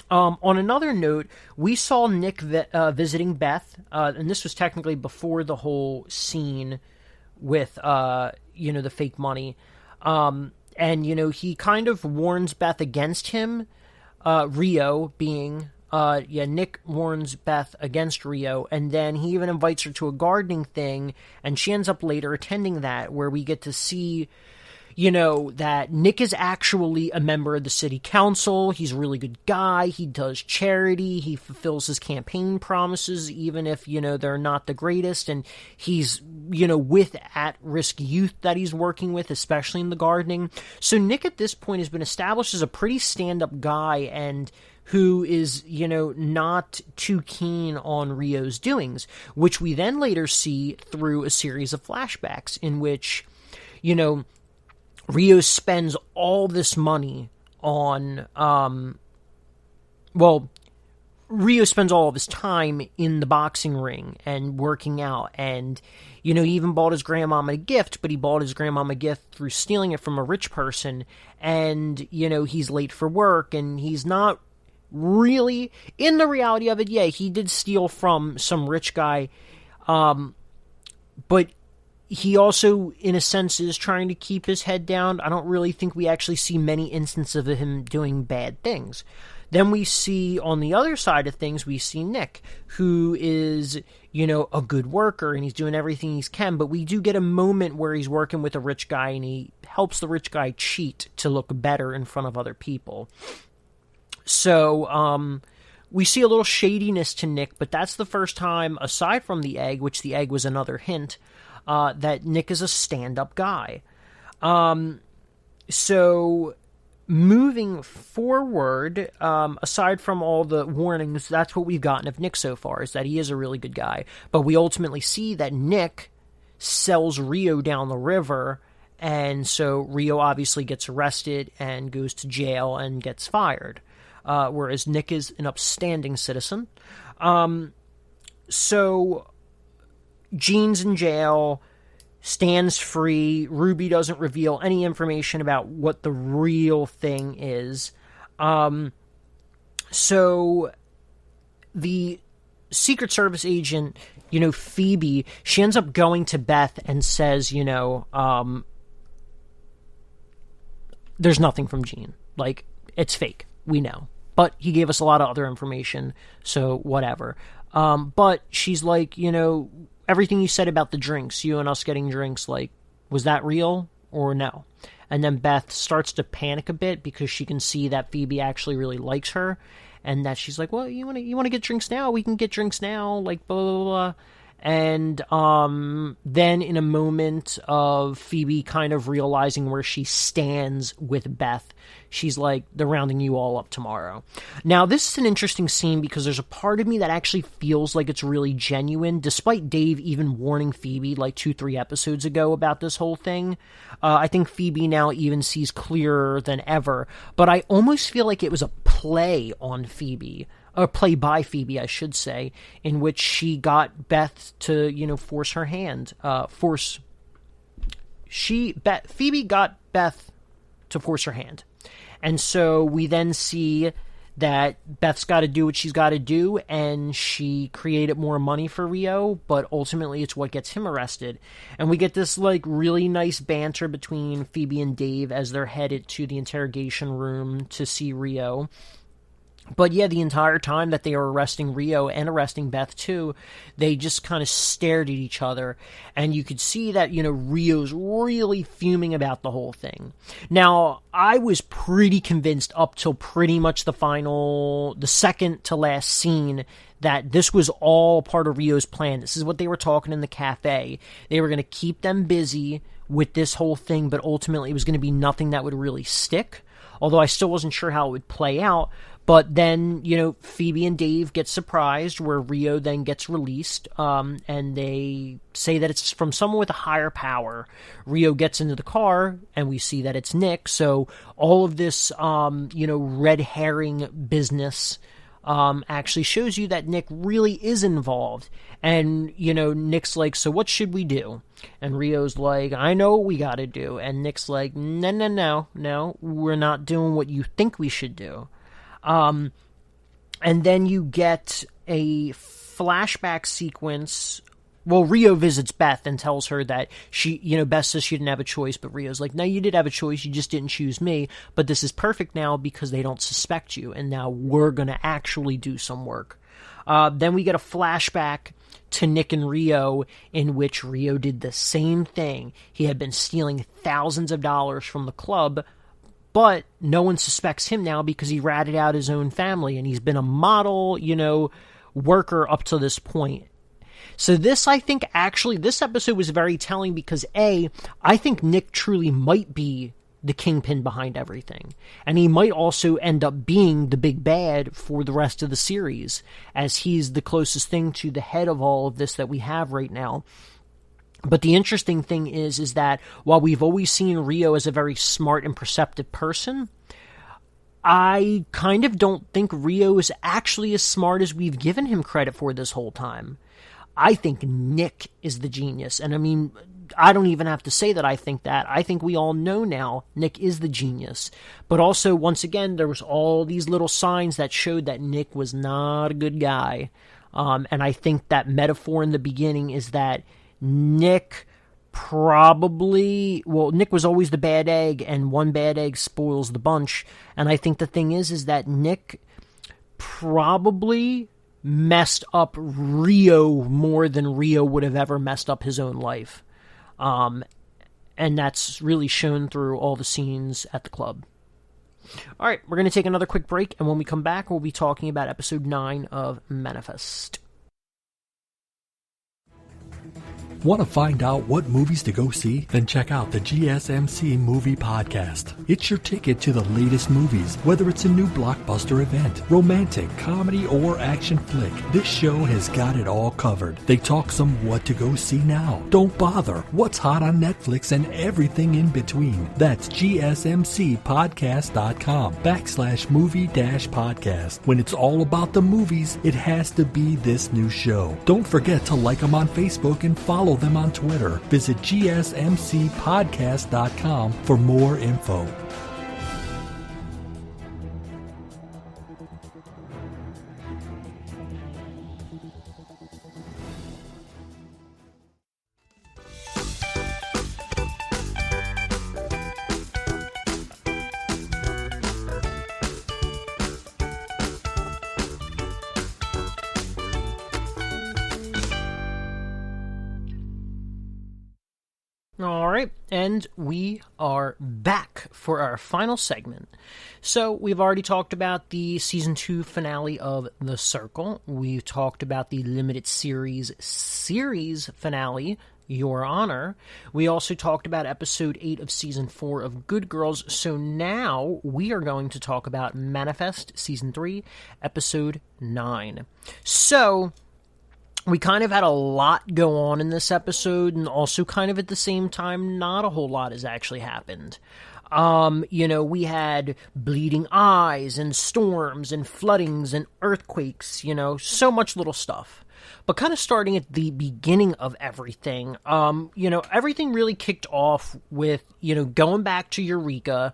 On another note, we saw Nick visiting Beth, and this was technically before the whole scene with, the fake money. And, he kind of warns Beth against him, Rio being, Nick warns Beth against Rio, and then he even invites her to a gardening thing, and she ends up later attending that, where we get to see, that Nick is actually a member of the city council. He's a really good guy. He does charity. He fulfills his campaign promises, even if, they're not the greatest. And he's, with at-risk youth that he's working with, especially in the gardening. So Nick at this point has been established as a pretty stand-up guy, and who is, not too keen on Rio's doings, which we then later see through a series of flashbacks in which, Rio spends all this money on, Rio spends all of his time in the boxing ring and working out, and, he even bought his grandmama a gift, but he bought his grandmama a gift through stealing it from a rich person, and, he's late for work, and he's not really, in the reality of it, he did steal from some rich guy, but he also, in a sense, is trying to keep his head down. I don't really think we actually see many instances of him doing bad things. Then we see, on the other side of things, we see Nick, who is, a good worker, and he's doing everything he can, but we do get a moment where he's working with a rich guy, and he helps the rich guy cheat to look better in front of other people. So, we see a little shadiness to Nick, but that's the first time, aside from the egg, which the egg was another hint, that Nick is a stand-up guy. So, moving forward, aside from all the warnings, that's what we've gotten of Nick so far, is that he is a really good guy. But we ultimately see that Nick sells Rio down the river, and so Rio obviously gets arrested and goes to jail and gets fired, whereas Nick is an upstanding citizen. So Jean's in jail, Stan's free. Ruby doesn't reveal any information about what the real thing is. So the Secret Service agent, Phoebe, she ends up going to Beth and says, there's nothing from Jean. Like, it's fake. We know. But he gave us a lot of other information, so whatever. But she's like, everything you said about the drinks, you and us getting drinks, like, was that real or no? And then Beth starts to panic a bit because she can see that Phoebe actually really likes her, and that she's like, well, you want to get drinks now? We can get drinks now, like, blah, blah, blah. And then in a moment of Phoebe kind of realizing where she stands with Beth, she's like, they're rounding you all up tomorrow. Now, this is an interesting scene because there's a part of me that actually feels like it's really genuine, despite Dave even warning Phoebe like 2-3 episodes ago about this whole thing. I think Phoebe now even sees clearer than ever, but I almost feel like it was a play on Phoebe, or play by Phoebe, I should say, in which she got Beth to, force her hand. Phoebe got Beth to force her hand. And so we then see that Beth's got to do what she's got to do, and she created more money for Rio, but ultimately it's what gets him arrested. And we get this, like, really nice banter between Phoebe and Dave as they're headed to the interrogation room to see Rio. But yeah, the entire time that they are arresting Rio and arresting Beth too, they just kind of stared at each other. And you could see that, Rio's really fuming about the whole thing. Now, I was pretty convinced up till pretty much the second to last scene, that this was all part of Rio's plan. This is what they were talking in the cafe. They were going to keep them busy with this whole thing, but ultimately it was going to be nothing that would really stick. Although I still wasn't sure how it would play out. But then, Phoebe and Dave get surprised, where Rio then gets released, and they say that it's from someone with a higher power. Rio gets into the car, and we see that it's Nick. So all of this, red herring business actually shows you that Nick really is involved. And, Nick's like, so what should we do? And Rio's like, I know what we got to do. And Nick's like, no, we're not doing what you think we should do. And then you get a flashback sequence Rio visits Beth and tells her that Beth says she didn't have a choice, but Rio's like, no, you did have a choice, you just didn't choose me, but this is perfect now because they don't suspect you, and now we're going to actually do some work. Then we get a flashback to Nick and Rio, in which Rio did the same thing. He had been stealing thousands of dollars from the club, but no one suspects him now because he ratted out his own family, and he's been a model, worker up to this point. So this, I think, this episode was very telling because, I think Nick truly might be the kingpin behind everything. And he might also end up being the big bad for the rest of the series, as he's the closest thing to the head of all of this that we have right now. But the interesting thing is that while we've always seen Rio as a very smart and perceptive person, I kind of don't think Rio is actually as smart as we've given him credit for this whole time. I think Nick is the genius. And I mean, I don't even have to say that I think that. I think we all know now Nick is the genius. But also, once again, there was all these little signs that showed that Nick was not a good guy. And I think that metaphor in the beginning is that Nick Nick was always the bad egg, and one bad egg spoils the bunch. And I think the thing is that Nick probably messed up Rio more than Rio would have ever messed up his own life. And that's really shown through all the scenes at the club. All right, we're going to take another quick break, and when we come back, we'll be talking about episode 9 of Manifest. Want to find out what movies to go see? Then check out the GSMC Movie Podcast. It's your ticket to the latest movies, whether it's a new blockbuster event, romantic, comedy, or action flick. This show has got it all covered. They talk some what to go see now, don't bother, what's hot on Netflix, and everything in between. That's gsmcpodcast.com/movie-podcast. When it's all about the movies, it has to be this new show. Don't forget to like them on Facebook and follow them on Twitter. Visit gsmcpodcast.com for more info. All right, and we are back for our final segment. So we've already talked about the Season 2 finale of The Circle. We've talked about the limited series finale, Your Honor. We also talked about Episode 8 of Season 4 of Good Girls. So now we are going to talk about Manifest, Season 3, Episode 9. So we kind of had a lot go on in this episode, and also kind of at the same time, not a whole lot has actually happened. We had bleeding eyes, and storms, and floodings, and earthquakes, so much little stuff. But kind of starting at the beginning of everything, everything really kicked off with, going back to Eureka.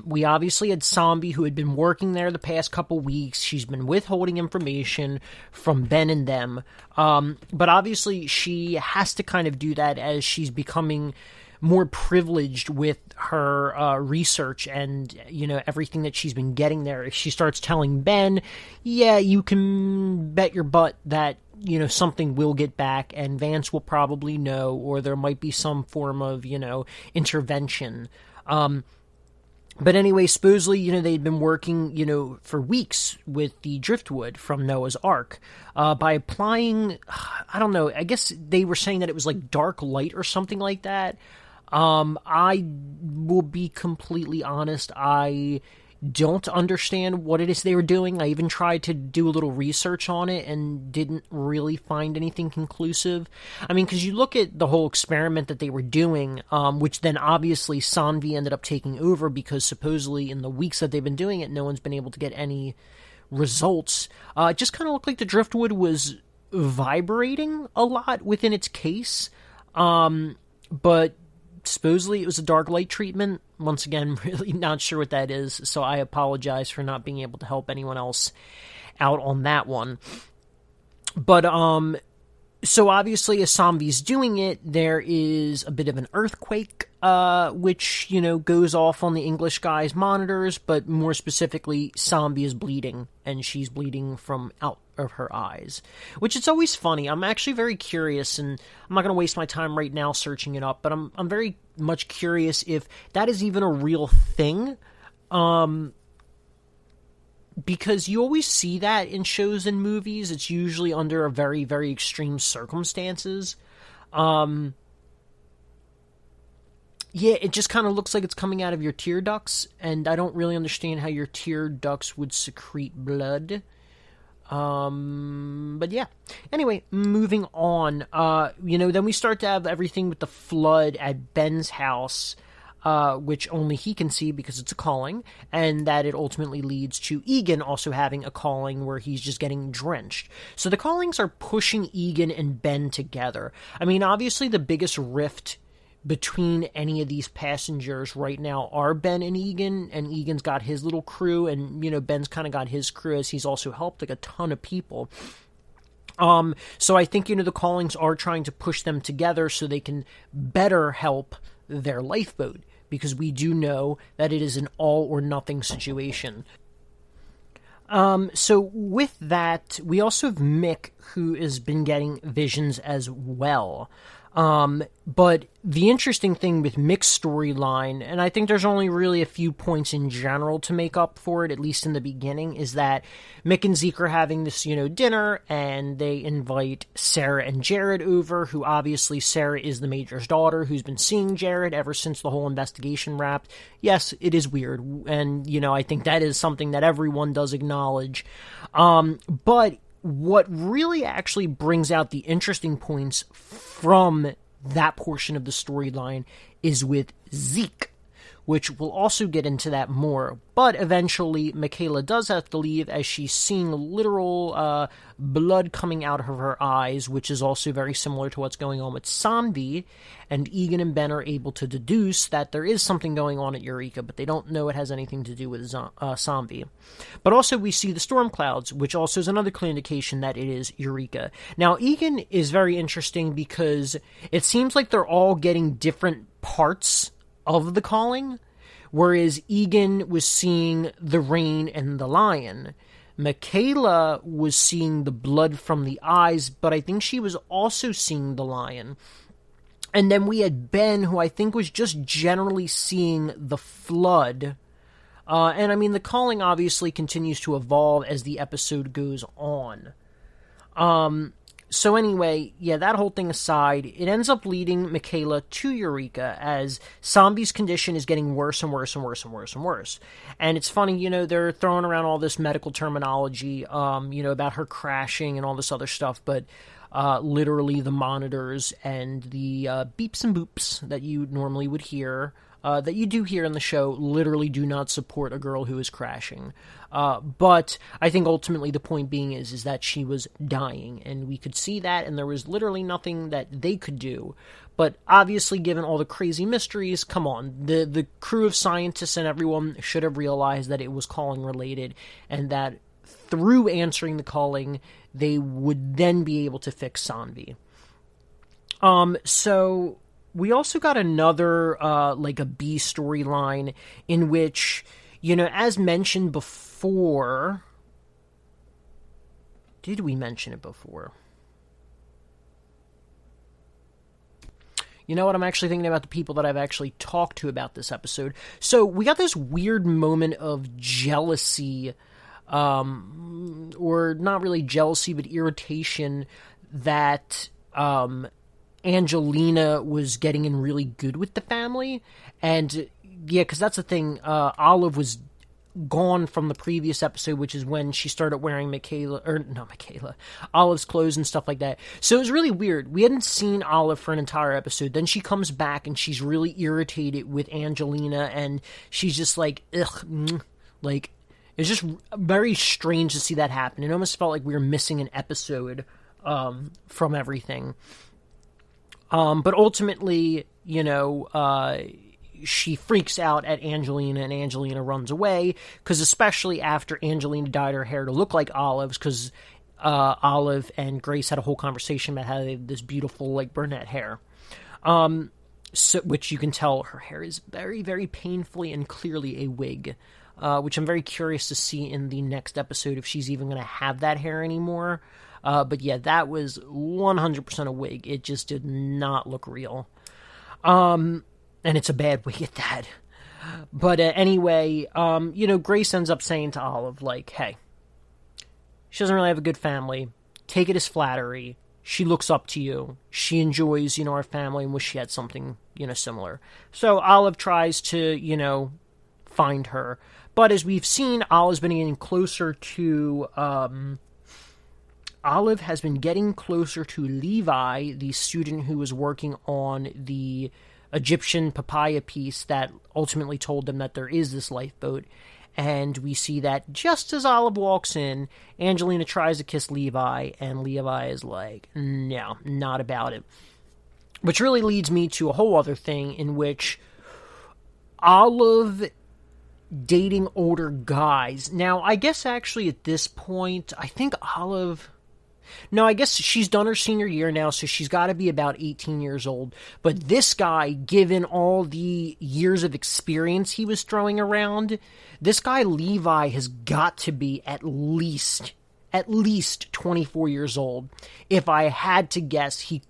We obviously had Zombie, who had been working there the past couple weeks. She's been withholding information from Ben and them. But obviously she has to kind of do that as she's becoming more privileged with her research and, everything that she's been getting there. She starts telling Ben, yeah, you can bet your butt that, something will get back and Vance will probably know, or there might be some form of, intervention. But anyway, supposedly, they'd been working, for weeks with the driftwood from Noah's Ark by applying, I don't know, I guess they were saying that it was like dark light or something like that. I will be completely honest, I don't understand what it is they were doing. I even tried to do a little research on it and didn't really find anything conclusive. I mean, because you look at the whole experiment that they were doing, which then obviously Sanvi ended up taking over because supposedly in the weeks that they've been doing it, no one's been able to get any results. It just kind of looked like the driftwood was vibrating a lot within its case, but supposedly it was a dark light treatment. Once again, really not sure what that is, so I apologize for not being able to help anyone else out on that one. But So obviously, as Sambi's doing it, there is a bit of an earthquake, which, goes off on the English guy's monitors, but more specifically, Sambi is bleeding, and she's bleeding from out of her eyes, which it's always funny. I'm actually very curious, and I'm not going to waste my time right now searching it up, but I'm very much curious if that is even a real thing, because you always see that in shows and movies. It's usually under a very, very extreme circumstances. Yeah, it just kind of looks like it's coming out of your tear ducts, and I don't really understand how your tear ducts would secrete blood. But yeah. Anyway, moving on. Then we start to have everything with the flood at Ben's house, which only he can see because it's a calling, and that it ultimately leads to Egan also having a calling where he's just getting drenched. So the callings are pushing Egan and Ben together. I mean, obviously the biggest rift between any of these passengers right now are Ben and Egan's got his little crew, and, Ben's kind of got his crew, as he's also helped, like, a ton of people. So I think, the callings are trying to push them together so they can better help their lifeboat, because we do know that it is an all-or-nothing situation. So with that, we also have Mick, who has been getting visions as well. But the interesting thing with Mick's storyline, and I think there's only really a few points in general to make up for it, at least in the beginning, is that Mick and Zeke are having this, dinner, and they invite Sarah and Jared over, who obviously Sarah is the Major's daughter, who's been seeing Jared ever since the whole investigation wrapped. Yes, it is weird, and, I think that is something that everyone does acknowledge. But what really actually brings out the interesting points from that portion of the storyline is with Zeke, which we'll also get into that more. But eventually, Michaela does have to leave as she's seeing literal blood coming out of her eyes, which is also very similar to what's going on with Sanvi. And Egan and Ben are able to deduce that there is something going on at Eureka, but they don't know it has anything to do with Sanvi. But also we see the storm clouds, which also is another clear indication that it is Eureka. Now, Egan is very interesting because it seems like they're all getting different parts of the calling, whereas Egan was seeing the rain and the lion. Michaela was seeing the blood from the eyes, but I think she was also seeing the lion. And then we had Ben, who I think was just generally seeing the flood. And I mean, the calling obviously continues to evolve as the episode goes on. So anyway, yeah, that whole thing aside, it ends up leading Michaela to Eureka as Sambi's condition is getting worse and worse and worse and worse and worse. And it's funny, they're throwing around all this medical terminology, about her crashing and all this other stuff, but literally the monitors and the beeps and boops that you normally would hear, that you do hear in the show, literally do not support a girl who is crashing. But I think ultimately the point being is that she was dying, and we could see that, and there was literally nothing that they could do. But obviously, given all the crazy mysteries, come on, the crew of scientists and everyone should have realized that it was calling related, and that through answering the calling, they would then be able to fix Sanvi. So we also got another, like a B storyline in which, as mentioned before, did we mention it before? You know what? I'm actually thinking about the people that I've actually talked to about this episode. So we got this weird moment of jealousy, or not really jealousy, but irritation that, Angelina was getting in really good with the family. And yeah, because that's the thing, Olive was gone from the previous episode, which is when she started wearing Olive's clothes and stuff like that. So it was really weird. We hadn't seen Olive for an entire episode. Then she comes back and she's really irritated with Angelina, and she's just like, ugh, like, it's just very strange to see that happen. It almost felt like we were missing an episode from everything. But ultimately, she freaks out at Angelina, and Angelina runs away, because especially after Angelina dyed her hair to look like Olive's, because Olive and Grace had a whole conversation about how they have this beautiful, like, brunette hair. Which you can tell her hair is very, very painfully and clearly a wig, which I'm very curious to see in the next episode if she's even going to have that hair anymore. But yeah, that was 100% a wig. It just did not look real. And it's a bad wig at that. But anyway, Grace ends up saying to Olive, like, hey, she doesn't really have a good family. Take it as flattery. She looks up to you. She enjoys, our family and wish she had something, similar. So Olive tries to, find her. But as we've seen, Olive has been getting closer to Levi, the student who was working on the Egyptian papaya piece that ultimately told them that there is this lifeboat. And we see that just as Olive walks in, Angelina tries to kiss Levi, and Levi is like, no, not about it. Which really leads me to a whole other thing in which Olive dating older guys. Now, I guess actually at this point, I think Olive... No, I guess she's done her senior year now, so she's got to be about 18 years old. But this guy, given all the years of experience he was throwing around, this guy Levi has got to be at least 24 years old. If I had to guess, he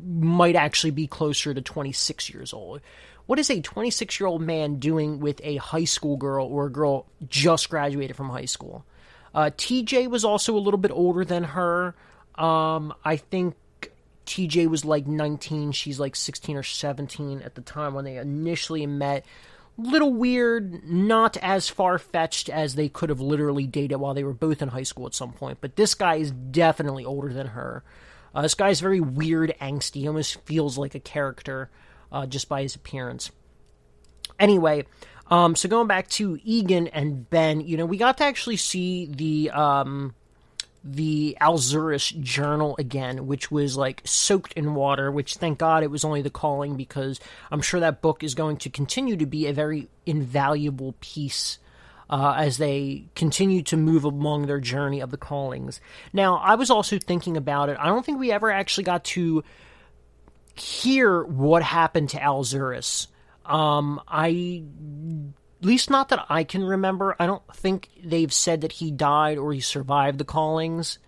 might actually be closer to 26 years old. What is a 26-year-old man doing with a high school girl or a girl just graduated from high school? TJ was also a little bit older than her. I think TJ was like 19. She's like 16 or 17 at the time when they initially met. Little weird, not as far-fetched as they could have literally dated while they were both in high school at some point. But this guy is definitely older than her. This guy's very weird, angsty. He almost feels like a character just by his appearance. Anyway... so going back to Egan and Ben, we got to actually see the Alzuris journal again, which was like soaked in water, which thank God it was only the Calling, because I'm sure that book is going to continue to be a very invaluable piece as they continue to move along their journey of the Callings. Now, I was also thinking about it. I don't think we ever actually got to hear what happened to Alzuris. At least not that I can remember. I don't think they've said that he died or he survived the Callings.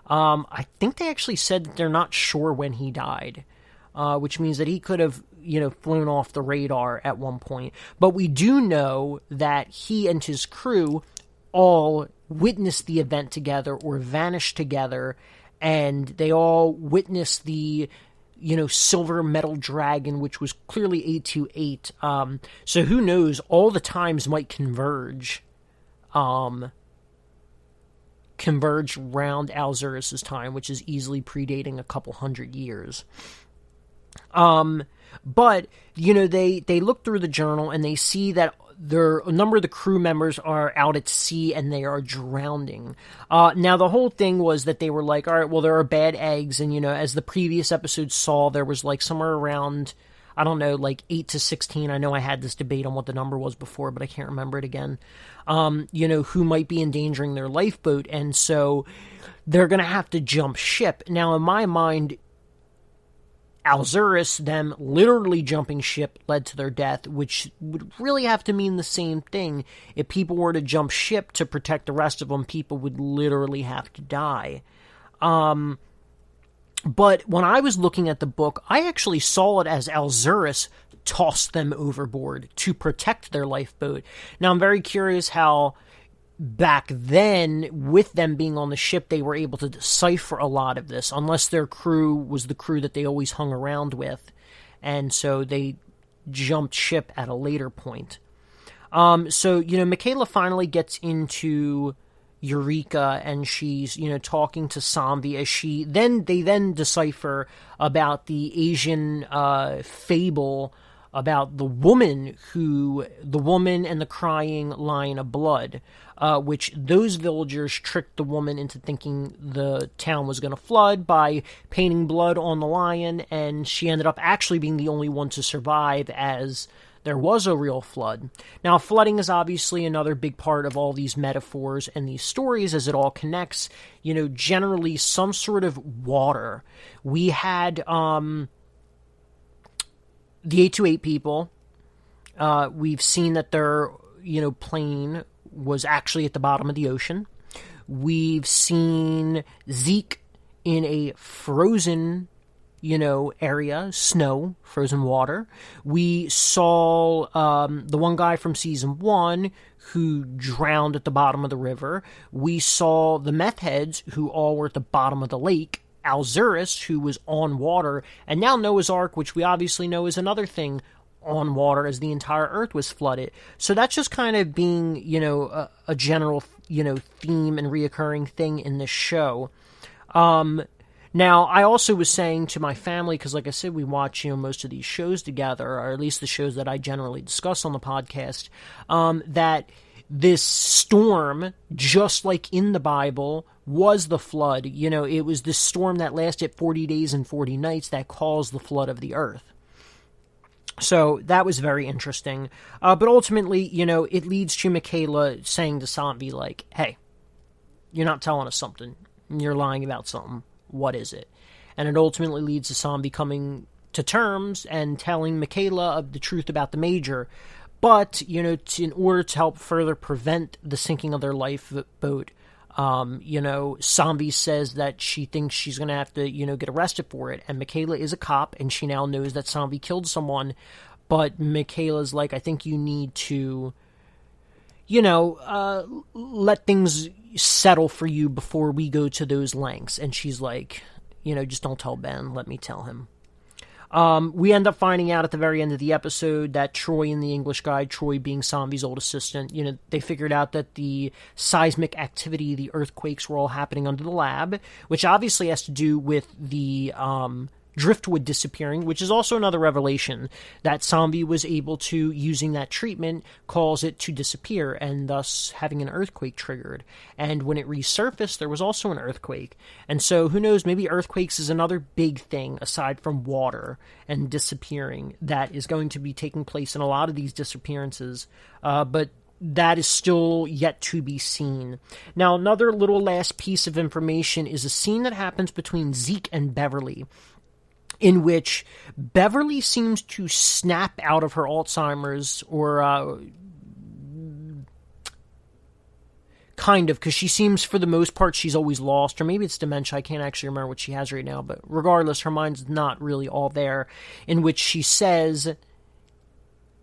I think they actually said that they're not sure when he died, which means that he could have, flown off the radar at one point. But we do know that he and his crew all witnessed the event together or vanished together, and they all witnessed the silver metal dragon, which was clearly 828. So who knows, all the times might converge around Alzuris' time, which is easily predating a couple hundred years. But, they look through the journal and they see that a number of the crew members are out at sea and they are drowning. Now, the whole thing was that they were like, all right, well, there are bad eggs. And, as the previous episode saw, there was like somewhere around, I don't know, like 8 to 16. I know I had this debate on what the number was before, but I can't remember it again. Who might be endangering their lifeboat. And so they're going to have to jump ship. Now, in my mind, Alzuris, them literally jumping ship, led to their death, which would really have to mean the same thing. If people were to jump ship to protect the rest of them, people would literally have to die. But when I was looking at the book, I actually saw it as Alzuris tossed them overboard to protect their lifeboat. Now, I'm very curious how back then, with them being on the ship, they were able to decipher a lot of this, unless their crew was the crew that they always hung around with, and so they jumped ship at a later point. Michaela finally gets into Eureka, and she's, talking to Sambi as they then decipher about the Asian fable about the woman and the crying lion of blood, which those villagers tricked the woman into thinking the town was going to flood by painting blood on the lion, and she ended up actually being the only one to survive as there was a real flood. Now, flooding is obviously another big part of all these metaphors and these stories as it all connects, generally some sort of water. We had the 828 people. We've seen that their, plane was actually at the bottom of the ocean. We've seen Zeke in a frozen, area, snow, frozen water. We saw the one guy from season 1 who drowned at the bottom of the river. We saw the meth heads who all were at the bottom of the lake. Alzurus, who was on water, and now Noah's Ark, which we obviously know is another thing on water as the entire earth was flooded. So that's just kind of being, a general, theme and reoccurring thing in this show. Now, I also was saying to my family, because like I said, we watch, most of these shows together, or at least the shows that I generally discuss on the podcast, that this storm, just like in the Bible, was the flood. It was this storm that lasted 40 days and 40 nights that caused the flood of the earth. So that was very interesting. But ultimately, it leads to Michaela saying to Sambi, like, hey, you're not telling us something. You're lying about something. What is it? And it ultimately leads to Sambi coming to terms and telling Michaela of the truth about the Major. But, in order to help further prevent the sinking of their lifeboat, Sambi says that she thinks she's going to have to, get arrested for it. And Michaela is a cop, and she now knows that Sambi killed someone. But Michaela's like, I think you need to, let things settle for you before we go to those lengths. And she's like, just don't tell Ben. Let me tell him. We end up finding out at the very end of the episode that Troy and the English guy, Troy being Sambi's old assistant, they figured out that the seismic activity, the earthquakes were all happening under the lab, which obviously has to do with the driftwood disappearing, which is also another revelation that Sambi was able to, using that treatment, cause it to disappear and thus having an earthquake triggered. And when it resurfaced, there was also an earthquake. And so who knows, maybe earthquakes is another big thing aside from water and disappearing that is going to be taking place in a lot of these disappearances. But that is still yet to be seen. Now, another little last piece of information is a scene that happens between Zeke and Beverly, in which Beverly seems to snap out of her Alzheimer's, or kind of, because she seems, for the most part, she's always lost, or maybe it's dementia, I can't actually remember what she has right now, but regardless, her mind's not really all there, in which she says,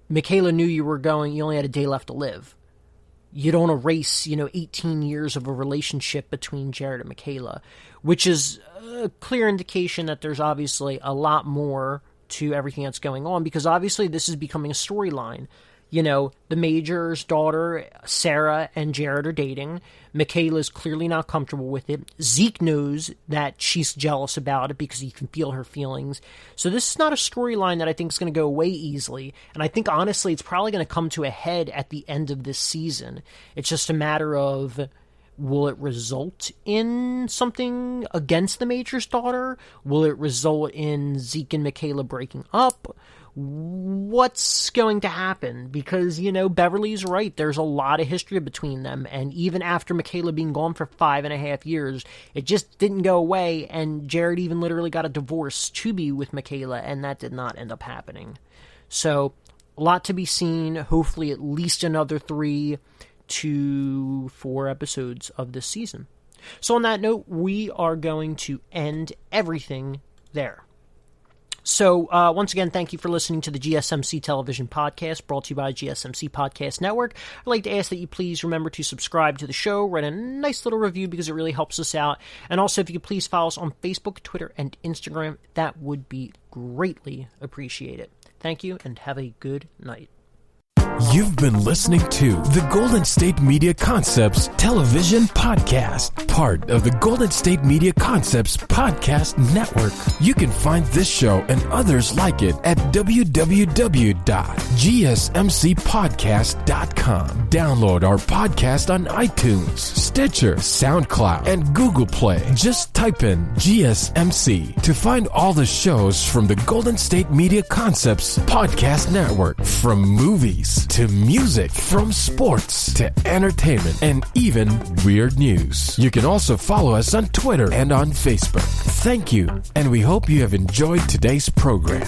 Michaela knew you were going, you only had a day left to live. You don't erase, 18 years of a relationship between Jared and Michaela, which is a clear indication that there's obviously a lot more to everything that's going on, because obviously this is becoming a storyline. The Major's daughter, Sarah, and Jared are dating. Michaela's clearly not comfortable with it. Zeke knows that she's jealous about it because he can feel her feelings. So this is not a storyline that I think is going to go away easily. And I think, honestly, it's probably going to come to a head at the end of this season. It's just a matter of, will it result in something against the Major's daughter? Will it result in Zeke and Michaela breaking up? What's going to happen? Because, Beverly's right. There's a lot of history between them. And even after Michaela being gone for 5.5 years, it just didn't go away. And Jared even literally got a divorce to be with Michaela, and that did not end up happening. So, a lot to be seen. Hopefully at least another 3 to 4 episodes of this season. So on that note, we are going to end everything there. So, once again, thank you for listening to the GSMC Television Podcast, brought to you by GSMC Podcast Network. I'd like to ask that you please remember to subscribe to the show, write a nice little review because it really helps us out. And also, if you could please follow us on Facebook, Twitter, and Instagram, that would be greatly appreciated. Thank you, and have a good night. You've been listening to the Golden State Media Concepts Television Podcast, part of the Golden State Media Concepts Podcast Network. You can find this show and others like it at www.gsmcpodcast.com. Download our podcast on iTunes, Stitcher, SoundCloud, and Google Play. Just type in GSMC to find all the shows from the Golden State Media Concepts Podcast Network, from movies to music, from sports to entertainment, and even weird news. You can also follow us on Twitter and on Facebook. Thank you, and we hope you have enjoyed today's program.